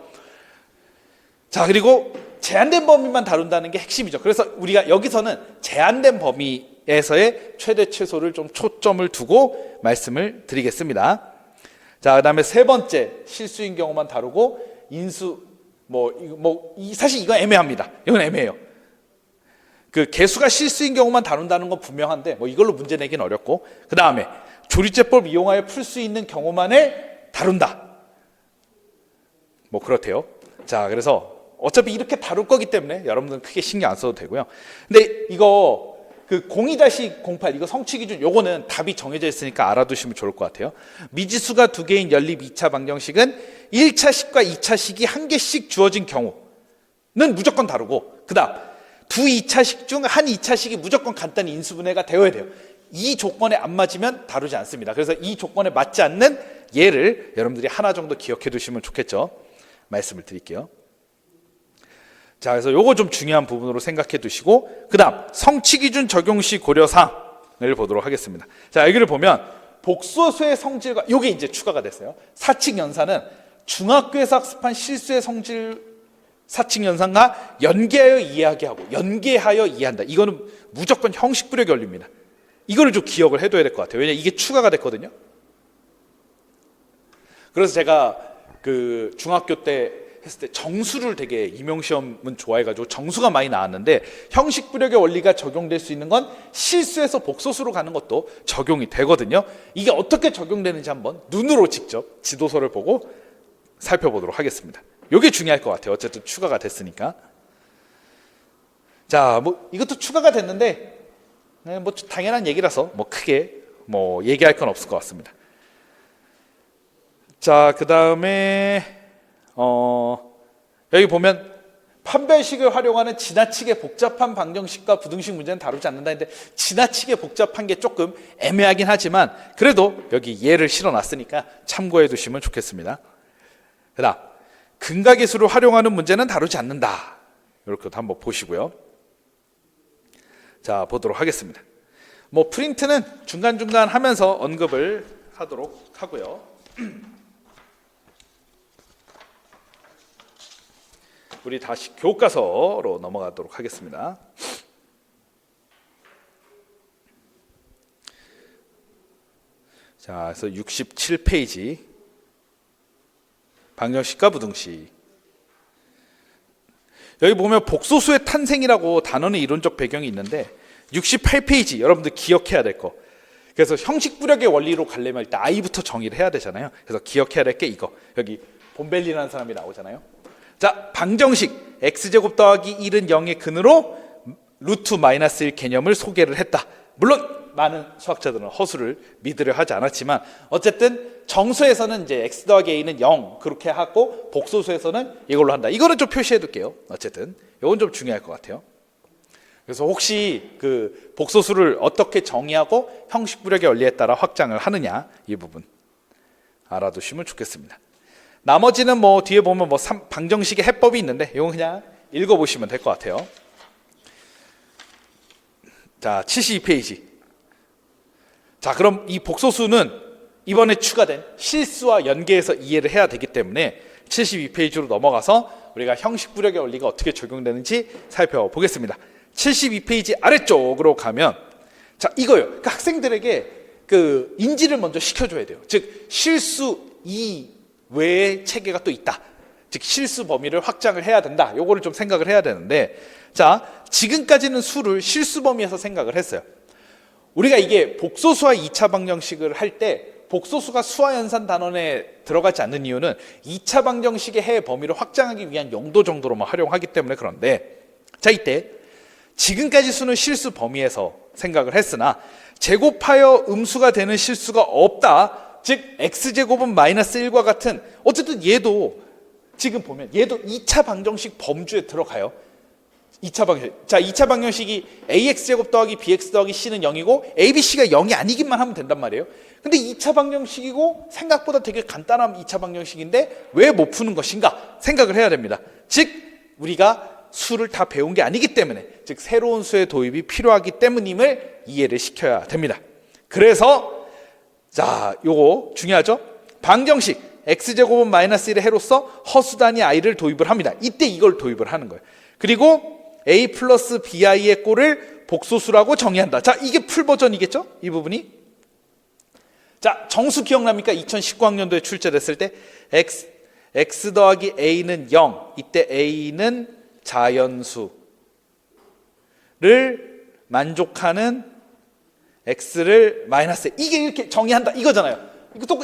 자, 그리고 제한된 범위만 다룬다는 게 핵심이죠. 그래서 우리가 여기서는 제한된 범위에서의 최대 최소를 좀 초점을 두고 말씀을 드리겠습니다. 자, 그다음에 세 번째 실수인 경우만 다루고 인수 사실 이건 애매합니다. 이건 애매해요. 그 개수가 실수인 경우만 다룬다는 건 분명한데 이걸로 문제 내기는 어렵고, 그 다음에 조리제법 이용하여 풀 수 있는 경우만을 다룬다. 그렇대요. 자, 그래서 어차피 이렇게 다룰 거기 때문에 여러분들은 크게 신경 안 써도 되고요. 근데 이거 그 02-08 이거 성취 기준 요거는 답이 정해져 있으니까 알아두시면 좋을 것 같아요. 미지수가 두 개인 연립 2차 방정식은 1차식과 2차식이 한 개씩 주어진 경우는 무조건 다루고, 그 다음 두 2차식 중 한 2차식이 무조건 간단히 인수분해가 되어야 돼요. 이 조건에 안 맞으면 다루지 않습니다. 그래서 이 조건에 맞지 않는 예를 여러분들이 하나 정도 기억해 두시면 좋겠죠. 말씀을 드릴게요. 자, 그래서 요거 좀 중요한 부분으로 생각해 두시고, 그 다음 성취기준 적용시 고려사항을 보도록 하겠습니다. 자, 여기를 보면 복소수의 성질과 요게 이제 추가가 됐어요. 사칙연산은 중학교에서 학습한 실수의 성질 사칙연산과 연계하여 이해하게 하고 연계하여 이해한다. 이거는 무조건 형식불역 원리입니다. 이거를 좀 기억을 해둬야 될 것 같아요. 왜냐면 이게 추가가 됐거든요. 그래서 제가 그 중학교 때 했을 때 정수를 되게 임용시험은 좋아해가지고 정수가 많이 나왔는데 형식불역의 원리가 적용될 수 있는 건 실수에서 복소수로 가는 것도 적용이 되거든요. 이게 어떻게 적용되는지 한번 눈으로 직접 지도서를 보고 살펴보도록 하겠습니다. 이게 중요할 것 같아요. 어쨌든 추가가 됐으니까. 자, 이것도 추가가 됐는데 당연한 얘기라서 크게 얘기할 건 없을 것 같습니다. 자, 그 다음에 여기 보면 판별식을 활용하는 지나치게 복잡한 방정식과 부등식 문제는 다루지 않는다 했는데 지나치게 복잡한 게 조금 애매하긴 하지만 그래도 여기 예를 실어놨으니까 참고해 두시면 좋겠습니다. 그 다음 근각계수를 활용하는 문제는 다루지 않는다. 이렇게 한번 보시고요. 자, 보도록 하겠습니다. 프린트는 중간중간 하면서 언급을 하도록 하고요. 우리 다시 교과서로 넘어가도록 하겠습니다. 자, 그래서 67페이지 방정식과 부등식. 여기 보면 복소수의 탄생이라고 단어는 이론적 배경이 있는데 68페이지 여러분들 기억해야 될 거. 그래서 형식불역의 원리로 가려면 일단 I부터 정의를 해야 되잖아요. 그래서 기억해야 될 게 이거. 여기 본벨리라는 사람이 나오잖아요. 자, 방정식 x제곱 더하기 1은 0의 근으로 루트 마이너스 1 개념을 소개를 했다. 물론 많은 수학자들은 허수를 믿으려 하지 않았지만 어쨌든 정수에서는 이제 x 더하기 a는 0 그렇게 하고 복소수에서는 이걸로 한다. 이거는 좀 표시해 둘게요. 어쨌든 이건 좀 중요할 것 같아요. 그래서 혹시 그 복소수를 어떻게 정의하고 형식불역의 원리에 따라 확장을 하느냐 이 부분 알아두시면 좋겠습니다. 나머지는 뒤에 보면 방정식의 해법이 있는데 이건 그냥 읽어보시면 될 것 같아요. 자, 72페이지. 자, 그럼 이 복소수는 이번에 추가된 실수와 연계해서 이해를 해야 되기 때문에 72페이지로 넘어가서 우리가 형식불역의 원리가 어떻게 적용되는지 살펴보겠습니다. 72페이지 아래쪽으로 가면 자, 이거요. 그러니까 학생들에게 그 인지를 먼저 시켜줘야 돼요. 즉 실수 외의 체계가 또 있다. 즉 실수 범위를 확장을 해야 된다. 요거를 좀 생각을 해야 되는데 자, 지금까지는 수를 실수 범위에서 생각을 했어요. 우리가 이게 복소수와 2차 방정식을 할 때 복소수가 수화연산 단원에 들어가지 않는 이유는 2차 방정식의 해의 범위를 확장하기 위한 용도 정도로만 활용하기 때문에 그런데, 자, 이때 지금까지 수는 실수 범위에서 생각을 했으나 제곱하여 음수가 되는 실수가 없다, 즉 x제곱은 마이너스 1과 같은, 어쨌든 얘도 지금 보면 얘도 2차 방정식 범주에 들어가요. 2차 방정식. 자, 2차 방정식이 ax제곱 더하기 bx 더하기 c는 0이고 abc가 0이 아니기만 하면 된단 말이에요. 근데 2차 방정식이고 생각보다 되게 간단한 2차 방정식인데 왜 못 푸는 것인가 생각을 해야 됩니다. 즉 우리가 수를 다 배운 게 아니기 때문에, 즉 새로운 수의 도입이 필요하기 때문임을 이해를 시켜야 됩니다. 그래서 자, 요거 중요하죠. 방정식 x제곱은 마이너스 1의 해로서 허수단위 i를 도입을 합니다. 이때 이걸 도입을 하는 거예요. 그리고 a 플러스 bi의 꼴을 복소수라고 정의한다. 자, 이게 풀 버전이겠죠? 이 부분이. 자, 정수 기억납니까? 2019학년도에 출제됐을 때 x 더하기 a는 0, 이때 a는 자연수를 만족하는 x를 마이너스, 이게 이렇게 정의한다 이거잖아요.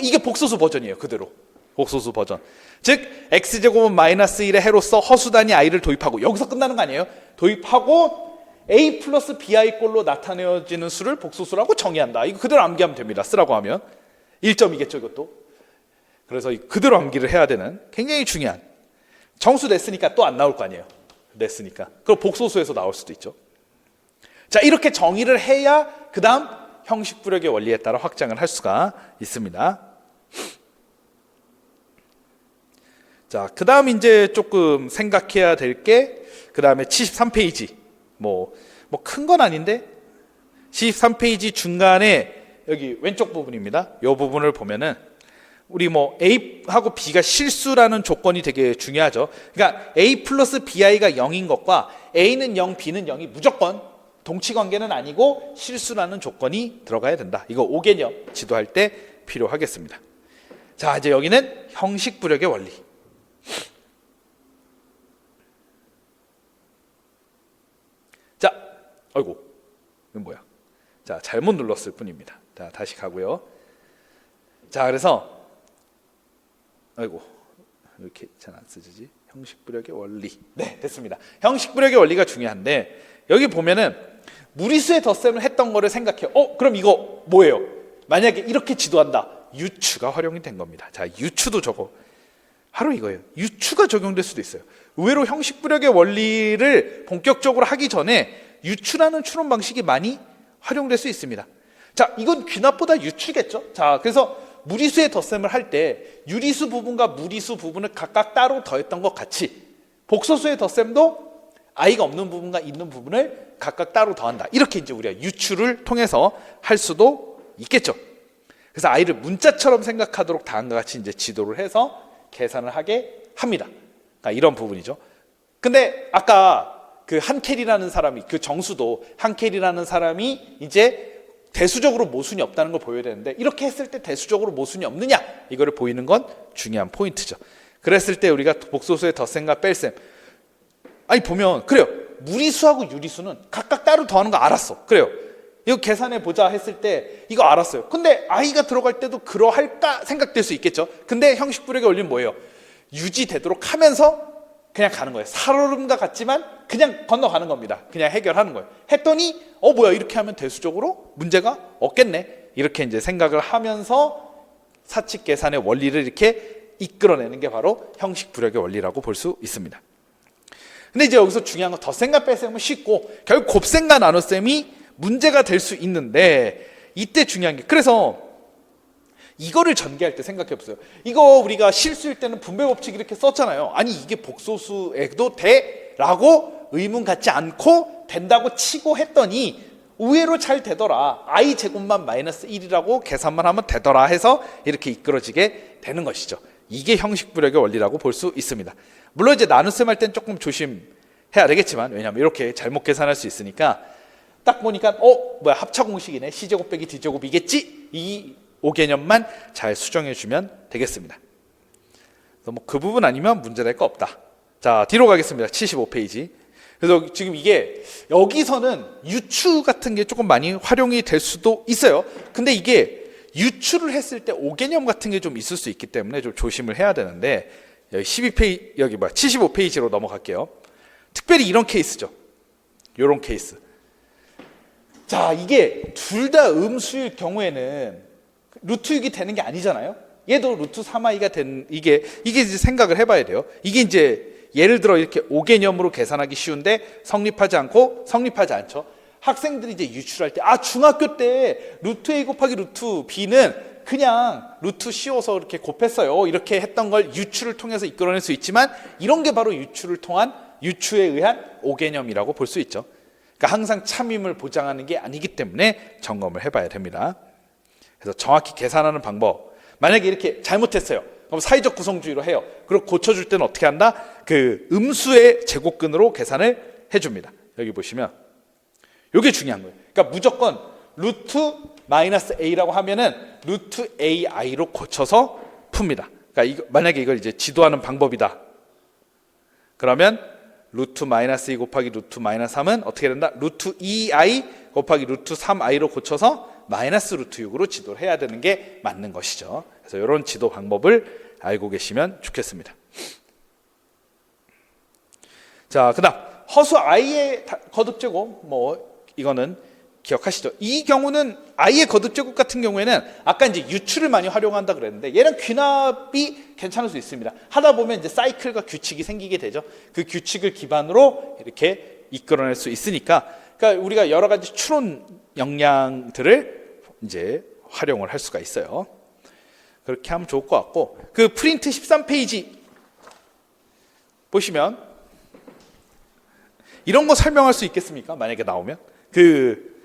이게 복소수 버전이에요. 그대로 복소수 버전. 즉 x제곱은 마이너스 1의 해로서 허수단위 i를 도입하고, 여기서 끝나는 거 아니에요. 도입하고 a 플러스 bi 꼴로 나타내어지는 수를 복소수라고 정의한다. 이거 그대로 암기하면 됩니다. 쓰라고 하면 1점이겠죠 이것도. 그래서 그대로 암기를 해야 되는 굉장히 중요한, 정수 냈으니까 또 안 나올 거 아니에요. 냈으니까. 그럼 복소수에서 나올 수도 있죠. 자, 이렇게 정의를 해야 그 다음 형식부력의 원리에 따라 확장을 할 수가 있습니다. 자, 그 다음 이제 조금 생각해야 될 게, 그 다음에 73페이지. 뭐 큰 건 아닌데, 73페이지 중간에 여기 왼쪽 부분입니다. 이 부분을 보면은, 우리 A하고 B가 실수라는 조건이 되게 중요하죠. 그러니까 A 플러스 BI가 0인 것과 A는 0, B는 0이 무조건 동치관계는 아니고 실수라는 조건이 들어가야 된다. 이거 5개념 지도할 때 필요하겠습니다. 자, 이제 여기는 형식부력의 원리. 자, 아이고, 이건 뭐야? 자, 잘못 눌렀을 뿐입니다. 자, 다시 가고요. 자, 그래서 아이고, 이렇게 잘 안 쓰지? 형식부력의 원리. 네, 됐습니다. 형식부력의 원리가 중요한데, 여기 보면은 무리수의 덧셈을 했던 거를 생각해요. 그럼 이거 뭐예요? 만약에 이렇게 지도한다. 유추가 활용이 된 겁니다. 자, 유추도 저거 바로 이거예요. 유추가 적용될 수도 있어요. 의외로 형식부력의 원리를 본격적으로 하기 전에 유추라는 추론 방식이 많이 활용될 수 있습니다. 자, 이건 귀납보다 유추겠죠. 자, 그래서 무리수의 덧셈을 할 때 유리수 부분과 무리수 부분을 각각 따로 더했던 것 같이, 복소수의 덧셈도 i가 없는 부분과 있는 부분을 각각 따로 더한다. 이렇게 이제 우리가 유추를 통해서 할 수도 있겠죠. 그래서 i를 문자처럼 생각하도록 다음과 같이 이제 지도를 해서 계산을 하게 합니다. 그러니까 이런 부분이죠. 근데 아까 그 한켈이라는 사람이, 그 정수도 한켈이라는 사람이 이제 대수적으로 모순이 없다는 걸 보여야 되는데, 이렇게 했을 때 대수적으로 모순이 없느냐, 이거를 보이는 건 중요한 포인트죠. 그랬을 때 우리가 복소수의 덧셈과 뺄셈, 아니 보면 그래요. 무리수하고 유리수는 각각 따로 더하는 거 알았어. 그래요. 이거 계산해 보자 했을 때 이거 알았어요. 근데 i가 들어갈 때도 그러할까 생각될 수 있겠죠. 근데 형식부력의 원리는 뭐예요? 유지되도록 하면서 그냥 가는 거예요. 살얼음과 같지만 그냥 건너가는 겁니다. 그냥 해결하는 거예요. 했더니 뭐야, 이렇게 하면 대수적으로 문제가 없겠네, 이렇게 이제 생각을 하면서 사칙 계산의 원리를 이렇게 이끌어내는 게 바로 형식부력의 원리라고 볼 수 있습니다. 근데 이제 여기서 중요한 건 덧셈과 뺄셈은 쉽고 결국 곱셈과 나눗셈이 문제가 될 수 있는데, 이때 중요한 게, 그래서 이거를 전개할 때 생각해 보세요. 이거 우리가 실수일 때는 분배 법칙 이렇게 썼잖아요. 아니 이게 복소수에도 돼? 라고 의문 갖지 않고 된다고 치고 했더니 의외로 잘 되더라. i 제곱만 마이너스 1이라고 계산만 하면 되더라 해서 이렇게 이끌어지게 되는 것이죠. 이게 형식부력의 원리라고 볼 수 있습니다. 물론 이제 나눗셈 할 땐 조금 조심해야 되겠지만, 왜냐하면 이렇게 잘못 계산할 수 있으니까 딱 보니까 뭐야, 합차 공식이네, c제곱 빼기 d제곱이겠지, 이 5개념만 잘 수정해 주면 되겠습니다. 그래서 그 부분 아니면 문제될 거 없다. 자, 뒤로 가겠습니다. 75페이지. 그래서 지금 이게 여기서는 유추 같은 게 조금 많이 활용이 될 수도 있어요. 근데 이게 유출을 했을 때 오개념 같은 게 좀 있을 수 있기 때문에 좀 조심을 해야 되는데, 여기 12페이지, 여기 75페이지로 넘어갈게요. 특별히 이런 케이스죠. 이런 케이스. 자, 이게 둘 다 음수일 경우에는 루트 6이 되는 게 아니잖아요. 얘도 루트 3i가 된, 이게 이제 생각을 해봐야 돼요. 이게 이제 예를 들어 이렇게 오개념으로 계산하기 쉬운데 성립하지 않죠. 학생들이 이제 유출할 때, 중학교 때 루트 a 곱하기 루트 b는 그냥 루트 씌워서 이렇게 곱했어요, 이렇게 했던 걸 유출을 통해서 이끌어낼 수 있지만, 이런 게 바로 유추에 의한 오개념이라고 볼 수 있죠. 그러니까 항상 참임을 보장하는 게 아니기 때문에 점검을 해봐야 됩니다. 그래서 정확히 계산하는 방법, 만약에 이렇게 잘못했어요, 그럼 사회적 구성주의로 해요. 그리고 고쳐줄 때는 어떻게 한다? 그 음수의 제곱근으로 계산을 해줍니다. 여기 보시면 이게 중요한 거예요. 그러니까 무조건 루트 마이너스 a라고 하면은 루트 ai로 고쳐서 풉니다. 그러니까 만약에 이걸 이제 지도하는 방법이다, 그러면 루트 마이너스 2 곱하기 루트 마이너스 3은 어떻게 된다? 루트 2i 곱하기 루트 3i로 고쳐서 마이너스 루트 6으로 지도를 해야 되는 게 맞는 것이죠. 그래서 이런 지도 방법을 알고 계시면 좋겠습니다. 자, 그 다음 허수 i의 거듭제곱, 이거는 기억하시죠? 이 경우는 i의 거듭제곱 같은 경우에는 아까 이제 유출을 많이 활용한다 그랬는데, 얘는 귀납이 괜찮을 수 있습니다. 하다 보면 이제 사이클과 규칙이 생기게 되죠. 그 규칙을 기반으로 이렇게 이끌어낼 수 있으니까, 그러니까 우리가 여러 가지 추론 역량들을 이제 활용을 할 수가 있어요. 그렇게 하면 좋을 것 같고, 그 프린트 13페이지 보시면 이런 거 설명할 수 있겠습니까? 만약에 나오면 그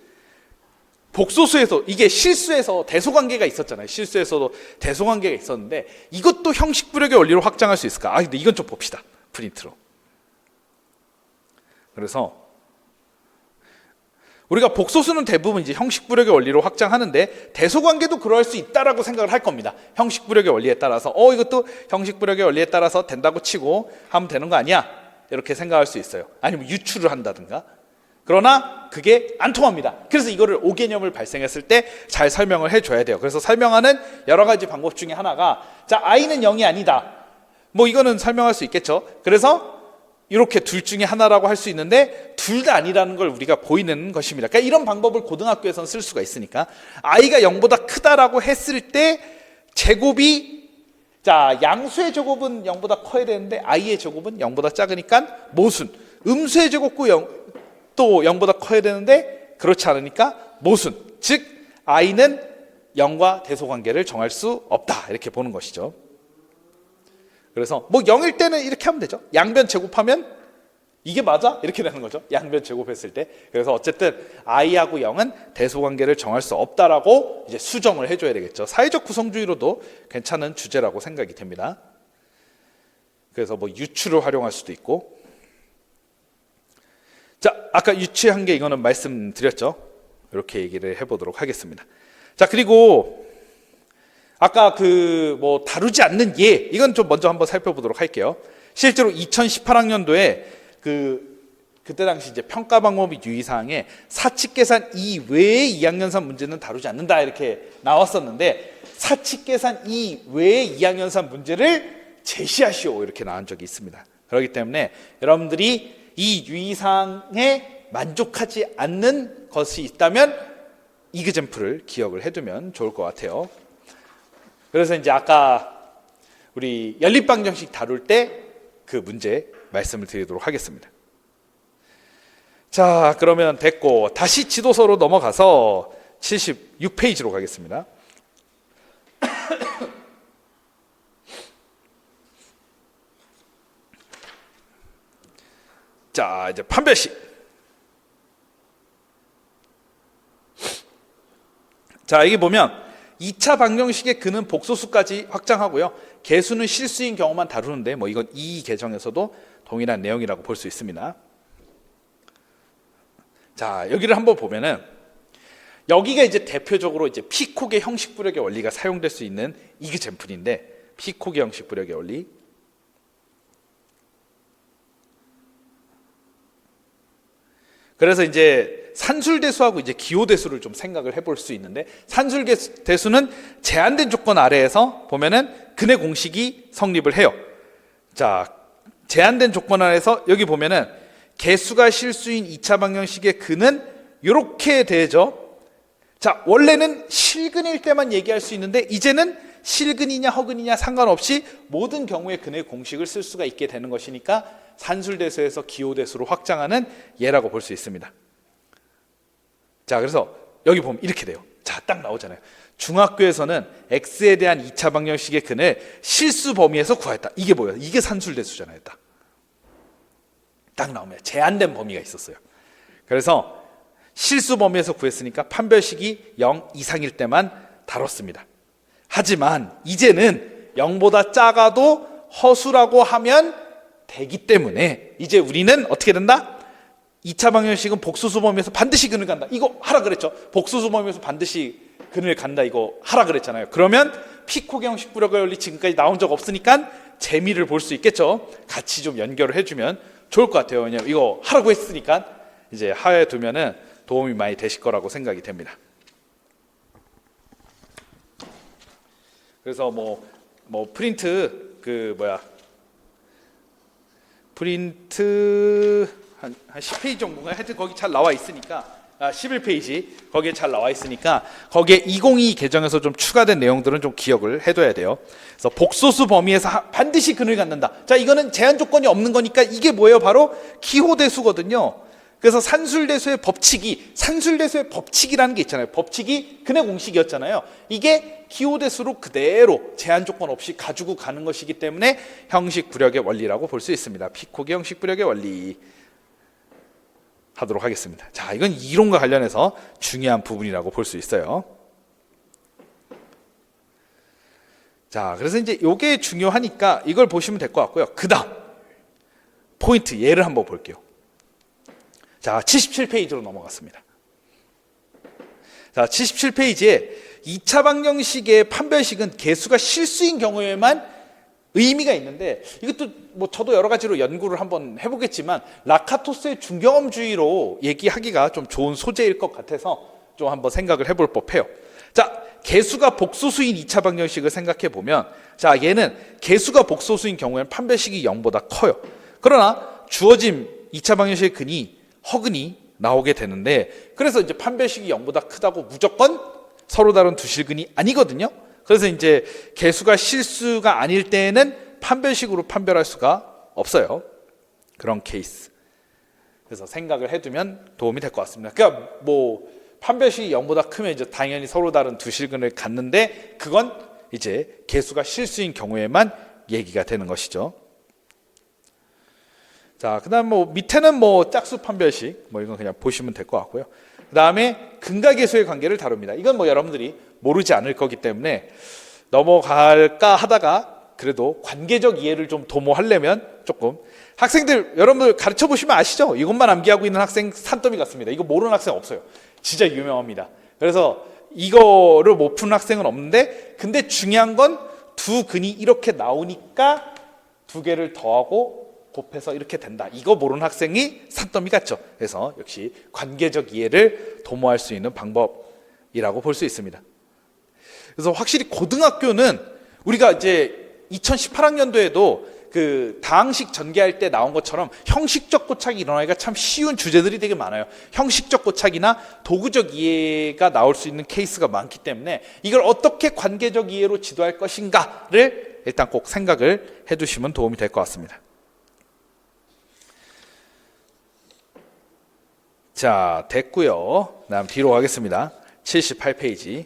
복소수에서 이게 실수에서 대소관계가 있었잖아요. 실수에서도 대소관계가 있었는데 이것도 형식부력의 원리로 확장할 수 있을까? 근데 이건 좀 봅시다, 프린트로. 그래서 우리가 복소수는 대부분 이제 형식부력의 원리로 확장하는데, 대소관계도 그럴 수 있다라고 생각을 할 겁니다. 형식부력의 원리에 따라서 이것도 형식부력의 원리에 따라서 된다고 치고 하면 되는 거 아니야, 이렇게 생각할 수 있어요. 아니면 유출을 한다든가. 그러나 그게 안 통합니다. 그래서 이거를 오개념을 발생했을 때 잘 설명을 해줘야 돼요. 그래서 설명하는 여러 가지 방법 중에 하나가, 자, i는 0이 아니다, 이거는 설명할 수 있겠죠. 그래서 이렇게 둘 중에 하나라고 할 수 있는데 둘 다 아니라는 걸 우리가 보이는 것입니다. 그러니까 이런 방법을 고등학교에서는 쓸 수가 있으니까, i가 0보다 크다라고 했을 때 제곱이, 자, 양수의 제곱은 0보다 커야 되는데 i의 제곱은 0보다 작으니까 모순, 음수의 제곱도 또 0보다 커야 되는데 그렇지 않으니까 모순, 즉 i는 0과 대소관계를 정할 수 없다, 이렇게 보는 것이죠. 그래서 0일 때는 이렇게 하면 되죠. 양변 제곱하면 이게 맞아? 이렇게 되는 거죠. 양변 제곱했을 때. 그래서 어쨌든 i하고 0은 대소관계를 정할 수 없다라고 이제 수정을 해줘야 되겠죠. 사회적 구성주의로도 괜찮은 주제라고 생각이 됩니다. 그래서 유추를 활용할 수도 있고. 자, 아까 유추한 게 이거는 말씀드렸죠. 이렇게 얘기를 해보도록 하겠습니다. 자, 그리고 아까 다루지 않는 예, 이건 좀 먼저 한번 살펴보도록 할게요. 실제로 2018학년도에 그때 당시 이제 평가 방법 및 유의사항에 사칙계산 이외의 2학년산 문제는 다루지 않는다, 이렇게 나왔었는데, 사칙계산 이외의 2학년산 문제를 제시하시오, 이렇게 나온 적이 있습니다. 그렇기 때문에 여러분들이 이 유의사항에 만족하지 않는 것이 있다면 이그젬플을 기억을 해두면 좋을 것 같아요. 그래서 이제 아까 우리 연립방정식 다룰 때 그 문제 말씀을 드리도록 하겠습니다. 자, 그러면 됐고, 다시 지도서로 넘어가서 76페이지로 가겠습니다. 자, 이제 판별식. 자, 여기 보면 2차 방정식의 근은 복소수까지 확장하고요, 개수는 실수인 경우만 다루는데 이건 이 계정에서도 동일한 내용이라고 볼 수 있습니다. 자, 여기를 한번 보면은 여기가 이제 대표적으로 이제 피콕의 형식부력의 원리가 사용될 수 있는 이그젬플인데, 피콕의 형식부력의 원리. 그래서 이제 산술대수하고 이제 기호대수를 좀 생각을 해볼 수 있는데, 산술대수는 제한된 조건 아래에서 보면은 근의 공식이 성립을 해요. 자, 제한된 조건 아래에서 여기 보면은 개수가 실수인 2차 방정식의 근은 이렇게 되죠. 자, 원래는 실근일 때만 얘기할 수 있는데 이제는 실근이냐 허근이냐 상관없이 모든 경우에 근의 공식을 쓸 수가 있게 되는 것이니까 산술대수에서 기호대수로 확장하는 예라고 볼 수 있습니다. 자, 그래서 여기 보면 이렇게 돼요. 자, 딱 나오잖아요. 중학교에서는 x에 대한 2차 방정식의 근을 실수 범위에서 구하였다. 이게 뭐예요? 이게 산술대수잖아요. 딱 나오면 제한된 범위가 있었어요. 그래서 실수 범위에서 구했으니까 판별식이 0 이상일 때만 다뤘습니다. 하지만 이제는 0보다 작아도 허수라고 하면 되기 때문에 이제 우리는 어떻게 된다? 2차 방정식은 복소수 범위에서 반드시 근을 간다. 이거 하라 그랬죠. 복소수 범위에서 반드시 근을 간다. 이거 하라 그랬잖아요. 그러면 피코의 형식 부력의 원리 지금까지 나온 적 없으니까 재미를 볼 수 있겠죠. 같이 좀 연결을 해주면 좋을 것 같아요. 왜냐면 이거 하라고 했으니까 이제 하에 두면은 도움이 많이 되실 거라고 생각이 됩니다. 그래서 프린트 프린트 한 10페이지 정도가 하여튼 거기 잘 나와 있으니까 11페이지 거기에 잘 나와 있으니까 거기에 2022 개정에서 좀 추가된 내용들은 좀 기억을 해둬야 돼요. 그래서 복소수 범위에서 반드시 근을 갖는다. 자, 이거는 제한 조건이 없는 거니까 이게 뭐예요? 바로 기호대수거든요. 그래서 산술대수의 법칙이라는 게 있잖아요. 법칙이 근의 공식이었잖아요. 이게 기호대수로 그대로 제한 조건 없이 가지고 가는 것이기 때문에 형식 부력의 원리라고 볼 수 있습니다. 피코의 형식 부력의 원리 하도록 하겠습니다. 자, 이건 이론과 관련해서 중요한 부분이라고 볼 수 있어요. 자, 그래서 이제 이게 중요하니까 이걸 보시면 될 것 같고요. 그 다음 포인트 예를 한번 볼게요. 자, 77페이지로 넘어갔습니다. 자, 77페이지에 2차 방정식의 판별식은 개수가 실수인 경우에만 의미가 있는데, 이것도 저도 여러 가지로 연구를 한번 해보겠지만 라카토스의 중경험주의로 얘기하기가 좀 좋은 소재일 것 같아서 좀 한번 생각을 해볼 법해요. 자, 개수가 복소수인 2차 방정식을 생각해 보면, 자, 얘는 개수가 복소수인 경우에는 판별식이 0보다 커요. 그러나 주어진 2차 방정식의 근이 허근이 나오게 되는데, 그래서 이제 판별식이 0보다 크다고 무조건 서로 다른 두 실근이 아니거든요. 그래서 이제 개수가 실수가 아닐 때에는 판별식으로 판별할 수가 없어요. 그런 케이스. 그래서 생각을 해두면 도움이 될 것 같습니다. 그러니까 판별식이 0보다 크면 이제 당연히 서로 다른 두 실근을 갖는데, 그건 이제 개수가 실수인 경우에만 얘기가 되는 것이죠. 자, 그다음 밑에는 짝수 판별식 이건 그냥 보시면 될 것 같고요. 그다음에 근과 개수의 관계를 다룹니다. 이건 여러분들이 모르지 않을 거기 때문에 넘어갈까 하다가 그래도 관계적 이해를 좀 도모하려면 조금, 학생들 여러분들 가르쳐 보시면 아시죠? 이것만 암기하고 있는 학생 산더미 같습니다. 이거 모르는 학생 없어요. 진짜 유명합니다. 그래서 이거를 못 푸는 학생은 없는데, 근데 중요한 건 두 근이 이렇게 나오니까 두 개를 더하고 곱해서 이렇게 된다. 이거 모르는 학생이 산더미 같죠. 그래서 역시 관계적 이해를 도모할 수 있는 방법이라고 볼 수 있습니다. 그래서 확실히 고등학교는 우리가 이제 2018학년도에도 그 다항식 전개할 때 나온 것처럼 형식적 고착이 일어나기가 참 쉬운 주제들이 되게 많아요. 형식적 고착이나 도구적 이해가 나올 수 있는 케이스가 많기 때문에 이걸 어떻게 관계적 이해로 지도할 것인가를 일단 꼭 생각을 해두시면 도움이 될 것 같습니다. 자, 됐고요. 다음 뒤로 가겠습니다. 78페이지.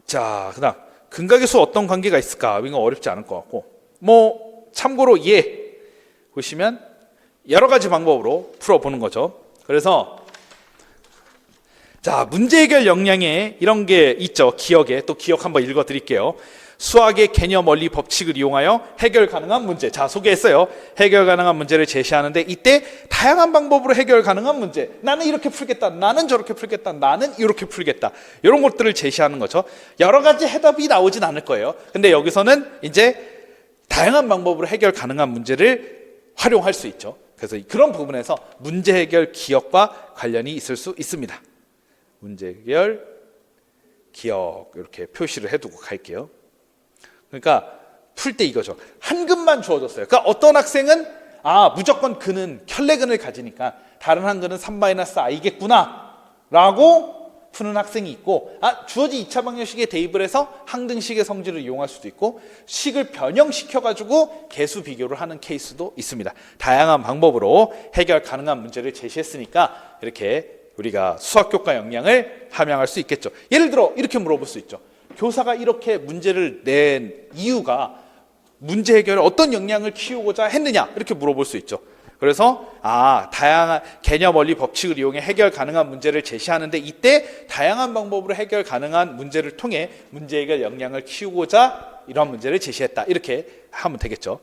자, 그다음 근과 개수 어떤 관계가 있을까? 이건 어렵지 않을 것 같고, 참고로 보시면 여러 가지 방법으로 풀어보는 거죠. 그래서 자, 문제 해결 역량에 이런 게 있죠. 또 기억 한번 읽어드릴게요. 수학의 개념 원리 법칙을 이용하여 해결 가능한 문제. 자, 소개했어요. 해결 가능한 문제를 제시하는데, 이때 다양한 방법으로 해결 가능한 문제, 나는 이렇게 풀겠다, 나는 저렇게 풀겠다, 나는 이렇게 풀겠다, 이런 것들을 제시하는 거죠. 여러 가지 해답이 나오진 않을 거예요. 근데 여기서는 이제 다양한 방법으로 해결 가능한 문제를 활용할 수 있죠. 그래서 그런 부분에서 문제 해결 기억과 관련이 있을 수 있습니다. 문제 해결 기억 이렇게 표시를 해두고 갈게요. 그러니까 풀 때 이거죠. 한 근만 주어졌어요. 그러니까 어떤 학생은 무조건 근은 켤레근을 가지니까 다른 한 근은 3-i겠구나 라고 푸는 학생이 있고, 주어진 2차 방정식에 대입을 해서 항등식의 성질을 이용할 수도 있고, 식을 변형시켜가지고 개수 비교를 하는 케이스도 있습니다. 다양한 방법으로 해결 가능한 문제를 제시했으니까 이렇게 우리가 수학교과 역량을 함양할 수 있겠죠. 예를 들어 이렇게 물어볼 수 있죠. 교사가 이렇게 문제를 낸 이유가 문제 해결에 어떤 역량을 키우고자 했느냐, 이렇게 물어볼 수 있죠. 그래서 다양한 개념 원리 법칙을 이용해 해결 가능한 문제를 제시하는데, 이때 다양한 방법으로 해결 가능한 문제를 통해 문제 해결 역량을 키우고자 이런 문제를 제시했다, 이렇게 하면 되겠죠.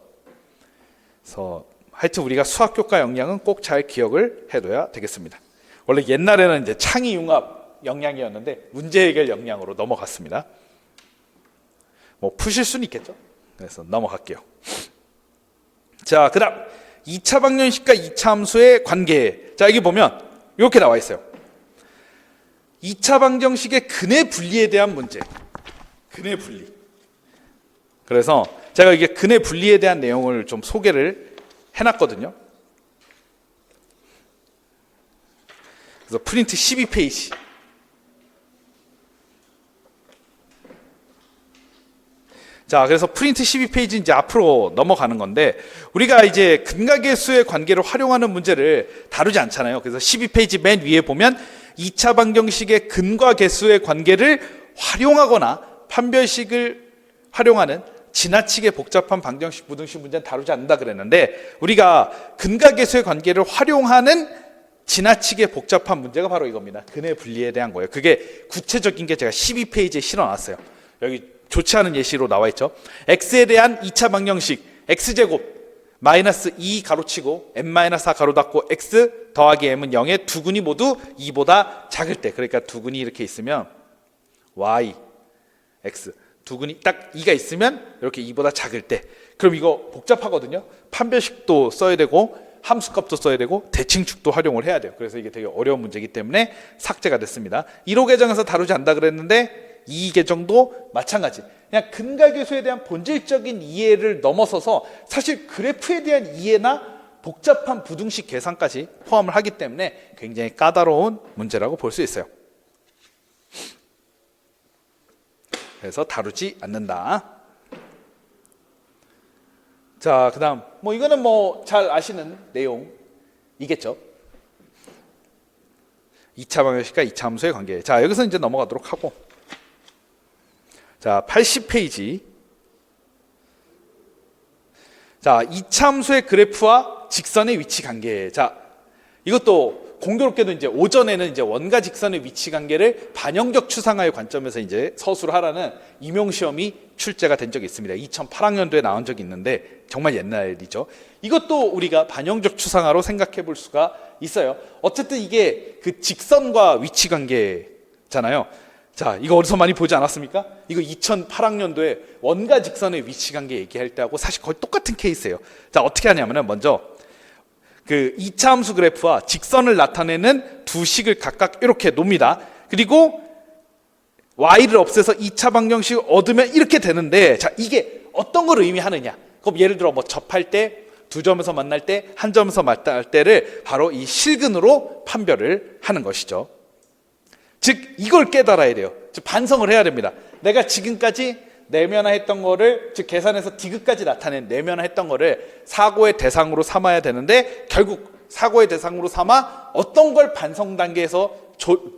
그래서 하여튼 우리가 수학교과 역량은 꼭 잘 기억을 해둬야 되겠습니다. 원래 옛날에는 이제 창의융합 역량이었는데 문제 해결 역량으로 넘어갔습니다. 뭐 푸실 수는 있겠죠. 그래서 넘어갈게요. 자, 그다음 2차 방정식과 2차 함수의 관계. 자, 여기 보면 이렇게 나와 있어요. 2차 방정식의 근의 분리에 대한 문제. 근의 분리. 그래서 제가 이게 근의 분리에 대한 내용을 좀 소개를 해놨거든요. 그래서 프린트 12페이지. 자, 그래서 프린트 12페이지 이제 앞으로 넘어가는 건데, 우리가 이제 근과 계수의 관계를 활용하는 문제를 다루지 않잖아요. 그래서 12페이지 맨 위에 보면 2차 방정식의 근과 계수의 관계를 활용하거나 판별식을 활용하는 지나치게 복잡한 방정식, 부등식 문제는 다루지 않는다 그랬는데, 우리가 근과 계수의 관계를 활용하는 지나치게 복잡한 문제가 바로 이겁니다. 근의 분리에 대한 거예요. 그게 구체적인 게 제가 12페이지에 실어놨어요. 여기 좋지 않은 예시로 나와 있죠. x에 대한 2차 방정식 x제곱 마이너스 2 가로치고 n-4 가로 닫고 x 더하기 m은 0의 두 근이 모두 2보다 작을 때, 그러니까 두 근이 이렇게 있으면 y, x 두 근이 딱 2가 있으면 이렇게 2보다 작을 때, 그럼 이거 복잡하거든요. 판별식도 써야 되고 함수값도 써야 되고 대칭축도 활용을 해야 돼요. 그래서 이게 되게 어려운 문제이기 때문에 삭제가 됐습니다. 1호 계정에서 다루지 않는다 그랬는데 2 계정도 마찬가지. 그냥 근과 계수에 대한 본질적인 이해를 넘어서서 사실 그래프에 대한 이해나 복잡한 부등식 계산까지 포함을 하기 때문에 굉장히 까다로운 문제라고 볼 수 있어요. 그래서 다루지 않는다. 자, 그다음 뭐 이거는 뭐 잘 아시는 내용이겠죠. 2차 방정식과 2차 함수의 관계. 자, 여기서 이제 넘어가도록 하고, 자, 80페이지. 자, 2차 함수의 그래프와 직선의 위치 관계. 자, 이것도 공교롭게도 이제 오전에는 이제 원과 직선의 위치 관계를 반영적 추상화의 관점에서 이제 서술을 하라는 임용 시험이 출제가 된 적이 있습니다. 2008학년도에 나온 적이 있는데 정말 옛날이죠. 이것도 우리가 반영적 추상화로 생각해 볼 수가 있어요. 어쨌든 이게 그 직선과 위치 관계잖아요. 자, 이거 어디서 많이 보지 않았습니까? 이거 2008학년도에 원과 직선의 위치 관계 얘기할 때하고 사실 거의 똑같은 케이스예요. 자, 어떻게 하냐면은 먼저 그 2차 함수 그래프와 직선을 나타내는 두 식을 각각 이렇게 놉니다. 그리고 y를 없애서 2차 방정식을 얻으면 이렇게 되는데, 자, 이게 어떤 걸 의미하느냐? 그럼 예를 들어 뭐 접할 때, 두 점에서 만날 때, 한 점에서 만날 때를 바로 이 실근으로 판별을 하는 것이죠. 즉 이걸 깨달아야 돼요. 즉 반성을 해야 됩니다. 내가 지금까지 내면화했던 거를, 즉 계산해서 디귿까지 나타낸 내면화했던 거를 사고의 대상으로 삼아야 되는데, 결국 사고의 대상으로 삼아 어떤 걸 반성 단계에서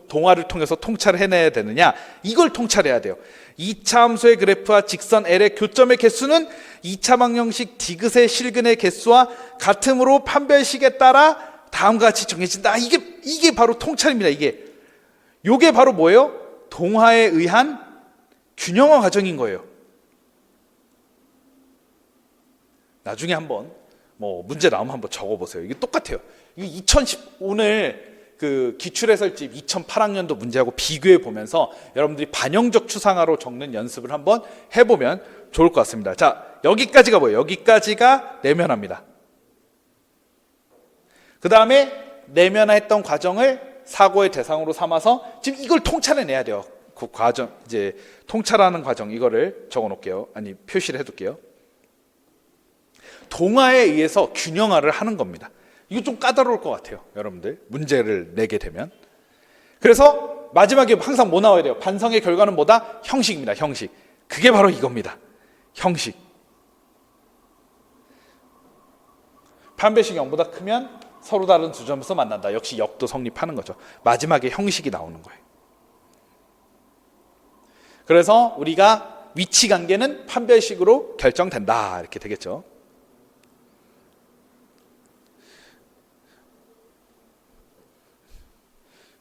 동화를 통해서 통찰을 해내야 되느냐, 이걸 통찰해야 돼요. 2차 함수의 그래프와 직선 L의 교점의 개수는 2차 방정식 디귿의 실근의 개수와 같음으로 판별식에 따라 다음과 같이 정해진다. 이게 바로 통찰입니다. 이게 바로 뭐예요? 동화에 의한 균형화 과정인 거예요. 나중에 한번 뭐 문제 나오면 한번 적어보세요. 이게 똑같아요. 이게 오늘 그 기출해설집 2008학년도 문제하고 비교해 보면서 여러분들이 반영적 추상화로 적는 연습을 한번 해보면 좋을 것 같습니다. 자, 여기까지가 뭐예요? 여기까지가 내면화입니다. 그 다음에 내면화했던 과정을 사고의 대상으로 삼아서 지금 이걸 통찰해내야 돼요. 그 과정, 이제 통찰하는 과정, 이거를 적어 놓을게요. 아니, 표시를 해둘게요. 동화에 의해서 균형화를 하는 겁니다. 이거 좀 까다로울 것 같아요. 여러분들 문제를 내게 되면. 그래서 마지막에 항상 뭐 나와야 돼요? 반성의 결과는 뭐다? 형식입니다. 형식. 그게 바로 이겁니다. 형식. 판별식 0보다 크면 서로 다른 두 점에서 만난다. 역시 역도 성립하는 거죠. 마지막에 형식이 나오는 거예요. 그래서 우리가 위치 관계는 판별식으로 결정된다. 이렇게 되겠죠.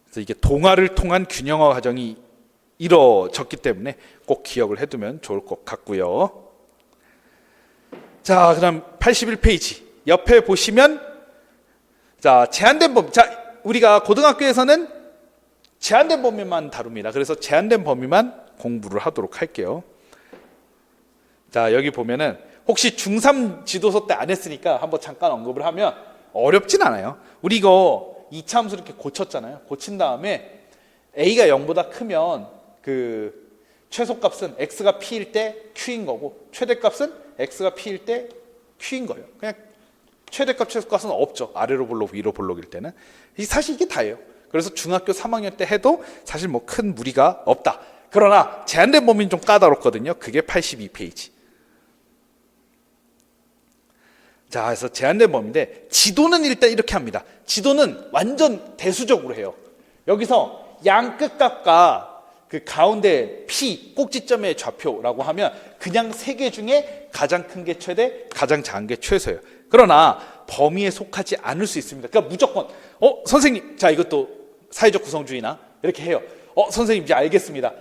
그래서 이게 동화를 통한 균형화 과정이 이루어졌기 때문에 꼭 기억을 해두면 좋을 것 같고요. 자, 그다음 81페이지 옆에 보시면 자, 제한된 범위. 자, 우리가 고등학교에서는 제한된 범위만 다룹니다. 그래서 제한된 범위만 공부를 하도록 할게요. 자, 여기 보면은 혹시 중3 지도서 때 안 했으니까 한번 잠깐 언급을 하면 어렵진 않아요. 우리 이거 이차함수 이렇게 고쳤잖아요. 고친 다음에 a가 0보다 크면 그 최소값은 x가 p일 때 q인 거고 최대값은 x가 p일 때 q인 거예요. 그냥 최대값 최소값은 없죠. 아래로 볼록 위로 볼록일 때는. 사실 이게 다예요. 그래서 중학교 3학년 때 해도 사실 뭐 큰 무리가 없다. 그러나 제한된 범위는 좀 까다롭거든요. 그게 82페이지. 자, 그래서 제한된 범위인데 지도는 일단 이렇게 합니다. 지도는 완전 대수적으로 해요. 여기서 양 끝값과 그 가운데 P 꼭지점의 좌표라고 하면 그냥 세 개 중에 가장 큰 게 최대, 가장 작은 게 최소예요. 그러나 범위에 속하지 않을 수 있습니다. 그러니까 무조건 선생님, 자, 이것도 사회적 구성주의나 이렇게 해요. 선생님 이제 알겠습니다.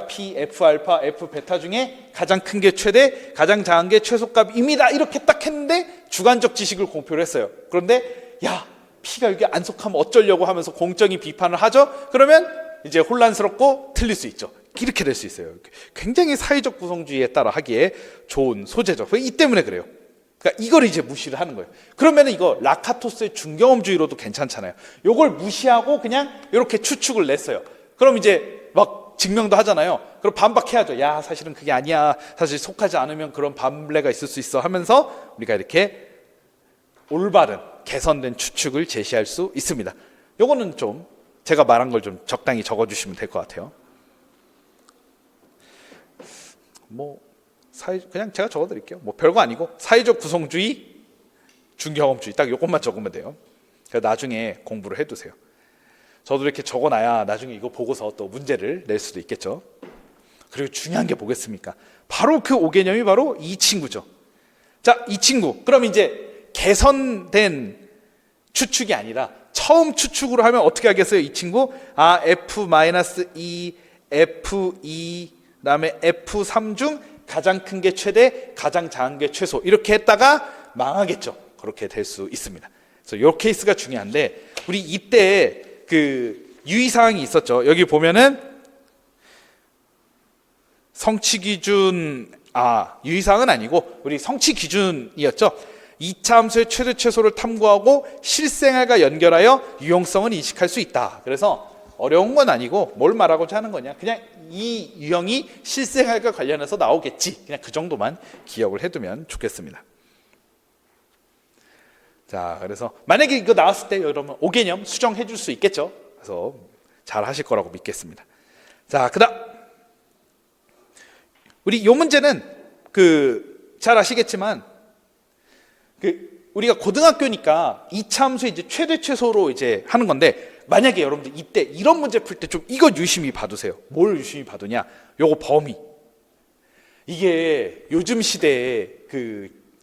P, F알파, F베타 중에 가장 큰 게 최대, 가장 작은 게 최소값입니다. 이렇게 딱 했는데 주관적 지식을 공표를 했어요. 그런데 야, P가 여기 안 속하면 어쩌려고 하면서 공정위 비판을 하죠. 그러면 이제 혼란스럽고 틀릴 수 있죠. 이렇게 될 수 있어요. 굉장히 사회적 구성주의에 따라 하기에 좋은 소재죠. 이 때문에 그래요. 그러니까 이걸 이제 무시를 하는 거예요. 그러면 이거 라카토스의 중경험주의로도 괜찮잖아요. 이걸 무시하고 그냥 이렇게 추측을 냈어요. 그럼 이제 막 증명도 하잖아요. 그럼 반박해야죠. 야, 사실은 그게 아니야. 사실 속하지 않으면 그런 반례가 있을 수 있어 하면서 우리가 이렇게 올바른 개선된 추측을 제시할 수 있습니다. 요거는 좀 제가 말한 걸 좀 적당히 적어주시면 될 것 같아요. 그냥 제가 적어드릴게요. 별거 아니고 사회적 구성주의, 중경험주의 딱 요것만 적으면 돼요. 나중에 공부를 해두세요. 저도 이렇게 적어놔야 나중에 이거 보고서 또 문제를 낼 수도 있겠죠. 그리고 중요한 게 뭐겠습니까? 바로 그 5개념이 바로 이 친구죠. 자, 이 친구. 그럼 이제 개선된 추측이 아니라 처음 추측으로 하면 어떻게 하겠어요? 이 친구 F-2, F2, 그다음에 F3 중 가장 큰 게 최대, 가장 작은 게 최소 이렇게 했다가 망하겠죠. 그렇게 될 수 있습니다. 그래서 이 케이스가 중요한데 우리 이때 그 유의사항이 있었죠. 여기 보면은 성취 기준, 유의사항은 아니고 우리 성취 기준이었죠. 2차 함수의 최대 최소를 탐구하고 실생활과 연결하여 유용성을 인식할 수 있다. 그래서 어려운 건 아니고 뭘 말하고자 하는 거냐, 그냥 이 유형이 실생활과 관련해서 나오겠지, 그냥 그 정도만 기억을 해두면 좋겠습니다. 자, 그래서 만약에 이거 나왔을 때 여러분 5개념 수정해 줄 수 있겠죠. 그래서 잘 하실 거라고 믿겠습니다. 자, 그다음 우리 요 문제는 잘 아시겠지만 우리가 고등학교니까 2차 함수 이제 최대 최소로 이제 하는 건데, 만약에 여러분들 이때 이런 문제 풀 때 좀 이거 유심히 봐두세요. 뭘 유심히 봐두냐? 요거 범위. 이게 요즘 시대에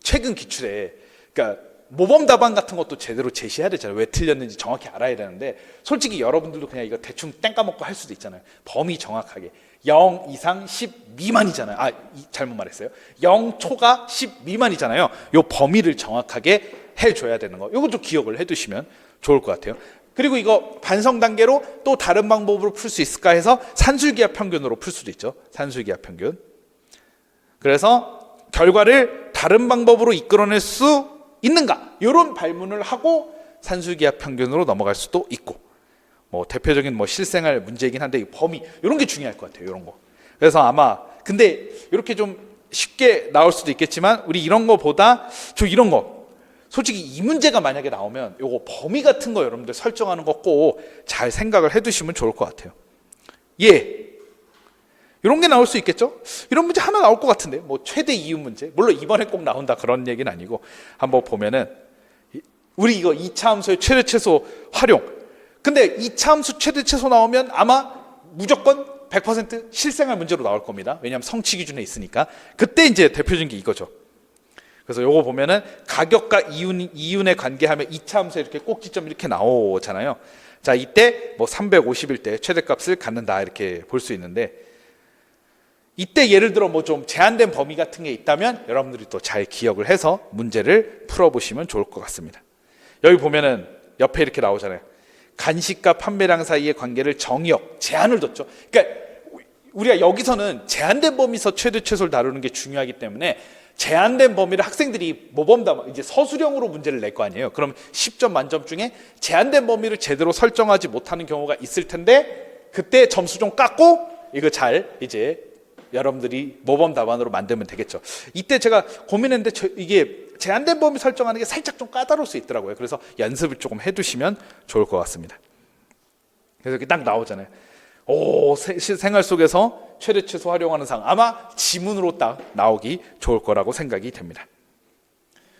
최근 기출에 그러니까 모범 답안 같은 것도 제대로 제시해야 되잖아요. 왜 틀렸는지 정확히 알아야 되는데, 솔직히 여러분들도 그냥 이거 대충 땡 까먹고 할 수도 있잖아요. 범위 정확하게 0 이상 10 미만이잖아요. 잘못 말했어요. 0 초가 10 미만이잖아요. 요 범위를 정확하게 해줘야 되는 거, 요것도 기억을 해두시면 좋을 것 같아요. 그리고 이거 반성 단계로 또 다른 방법으로 풀 수 있을까 해서 산술기하 평균으로 풀 수도 있죠. 산술기하 평균. 그래서 결과를 다른 방법으로 이끌어낼 수 있는가? 이런 발문을 하고 산술기압 평균으로 넘어갈 수도 있고, 뭐 대표적인 뭐 실생활 문제이긴 한데 이 범위 이런 게 중요할 것 같아요. 이런 거. 그래서 아마 근데 이렇게 좀 쉽게 나올 수도 있겠지만 우리 이런 거보다 저 이런 거 솔직히 이 문제가 만약에 나오면 요거 범위 같은 거 여러분들 설정하는 거 꼭 잘 생각을 해두시면 좋을 것 같아요. 예. 이런 게 나올 수 있겠죠? 이런 문제 하나 나올 것 같은데, 뭐 최대 이유 문제. 물론 이번에 꼭 나온다 그런 얘기는 아니고, 한번 보면은 우리 이거 2차 함수의 최대 최소 활용. 근데 2차 함수 최대 최소 나오면 아마 무조건 100% 실생활 문제로 나올 겁니다. 왜냐하면 성취 기준에 있으니까. 그때 이제 대표적인 게 이거죠. 그래서 요거 보면은 가격과 이윤의 관계하면 2차 함수에 이렇게 꼭지점 이렇게 나오잖아요. 자, 이때 뭐 350일 때 최대값을 갖는다 이렇게 볼 수 있는데, 이때 예를 들어 뭐 좀 제한된 범위 같은 게 있다면 여러분들이 또 잘 기억을 해서 문제를 풀어보시면 좋을 것 같습니다. 여기 보면은 옆에 이렇게 나오잖아요. 간식과 판매량 사이의 관계를 정의역, 제한을 뒀죠. 그러니까 우리가 여기서는 제한된 범위에서 최대 최소를 다루는 게 중요하기 때문에 제한된 범위를 학생들이 모범답안 이제 서술형으로 문제를 낼 거 아니에요. 그럼 10점 만점 중에 제한된 범위를 제대로 설정하지 못하는 경우가 있을 텐데, 그때 점수 좀 깎고 이거 잘 이제 여러분들이 모범 답안으로 만들면 되겠죠. 이때 제가 고민했는데 이게 제한된 범위 설정하는 게 살짝 좀 까다로울 수 있더라고요. 그래서 연습을 조금 해두시면 좋을 것 같습니다. 그래서 이렇게 딱 나오잖아요. 생활 속에서 최대 최소 활용하는 상, 아마 지문으로 딱 나오기 좋을 거라고 생각이 됩니다.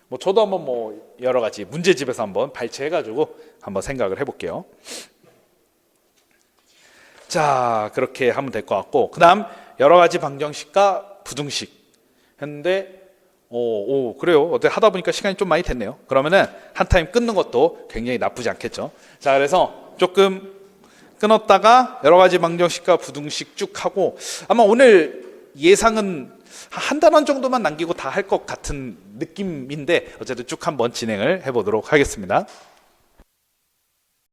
뭐 저도 한번 뭐 여러 가지 문제집에서 한번 발췌해가지고 한번 생각을 해볼게요. 자, 그렇게 하면 될 것 같고, 그 다음 여러 가지 방정식과 부등식 했는데, 그래요. 어떻게 하다 보니까 시간이 좀 많이 됐네요. 그러면은 한 타임 끊는 것도 굉장히 나쁘지 않겠죠. 자, 그래서 조금 끊었다가 여러 가지 방정식과 부등식 쭉 하고, 아마 오늘 예상은 한 단원 정도만 남기고 다 할 것 같은 느낌인데, 어쨌든 쭉 한번 진행을 해보도록 하겠습니다.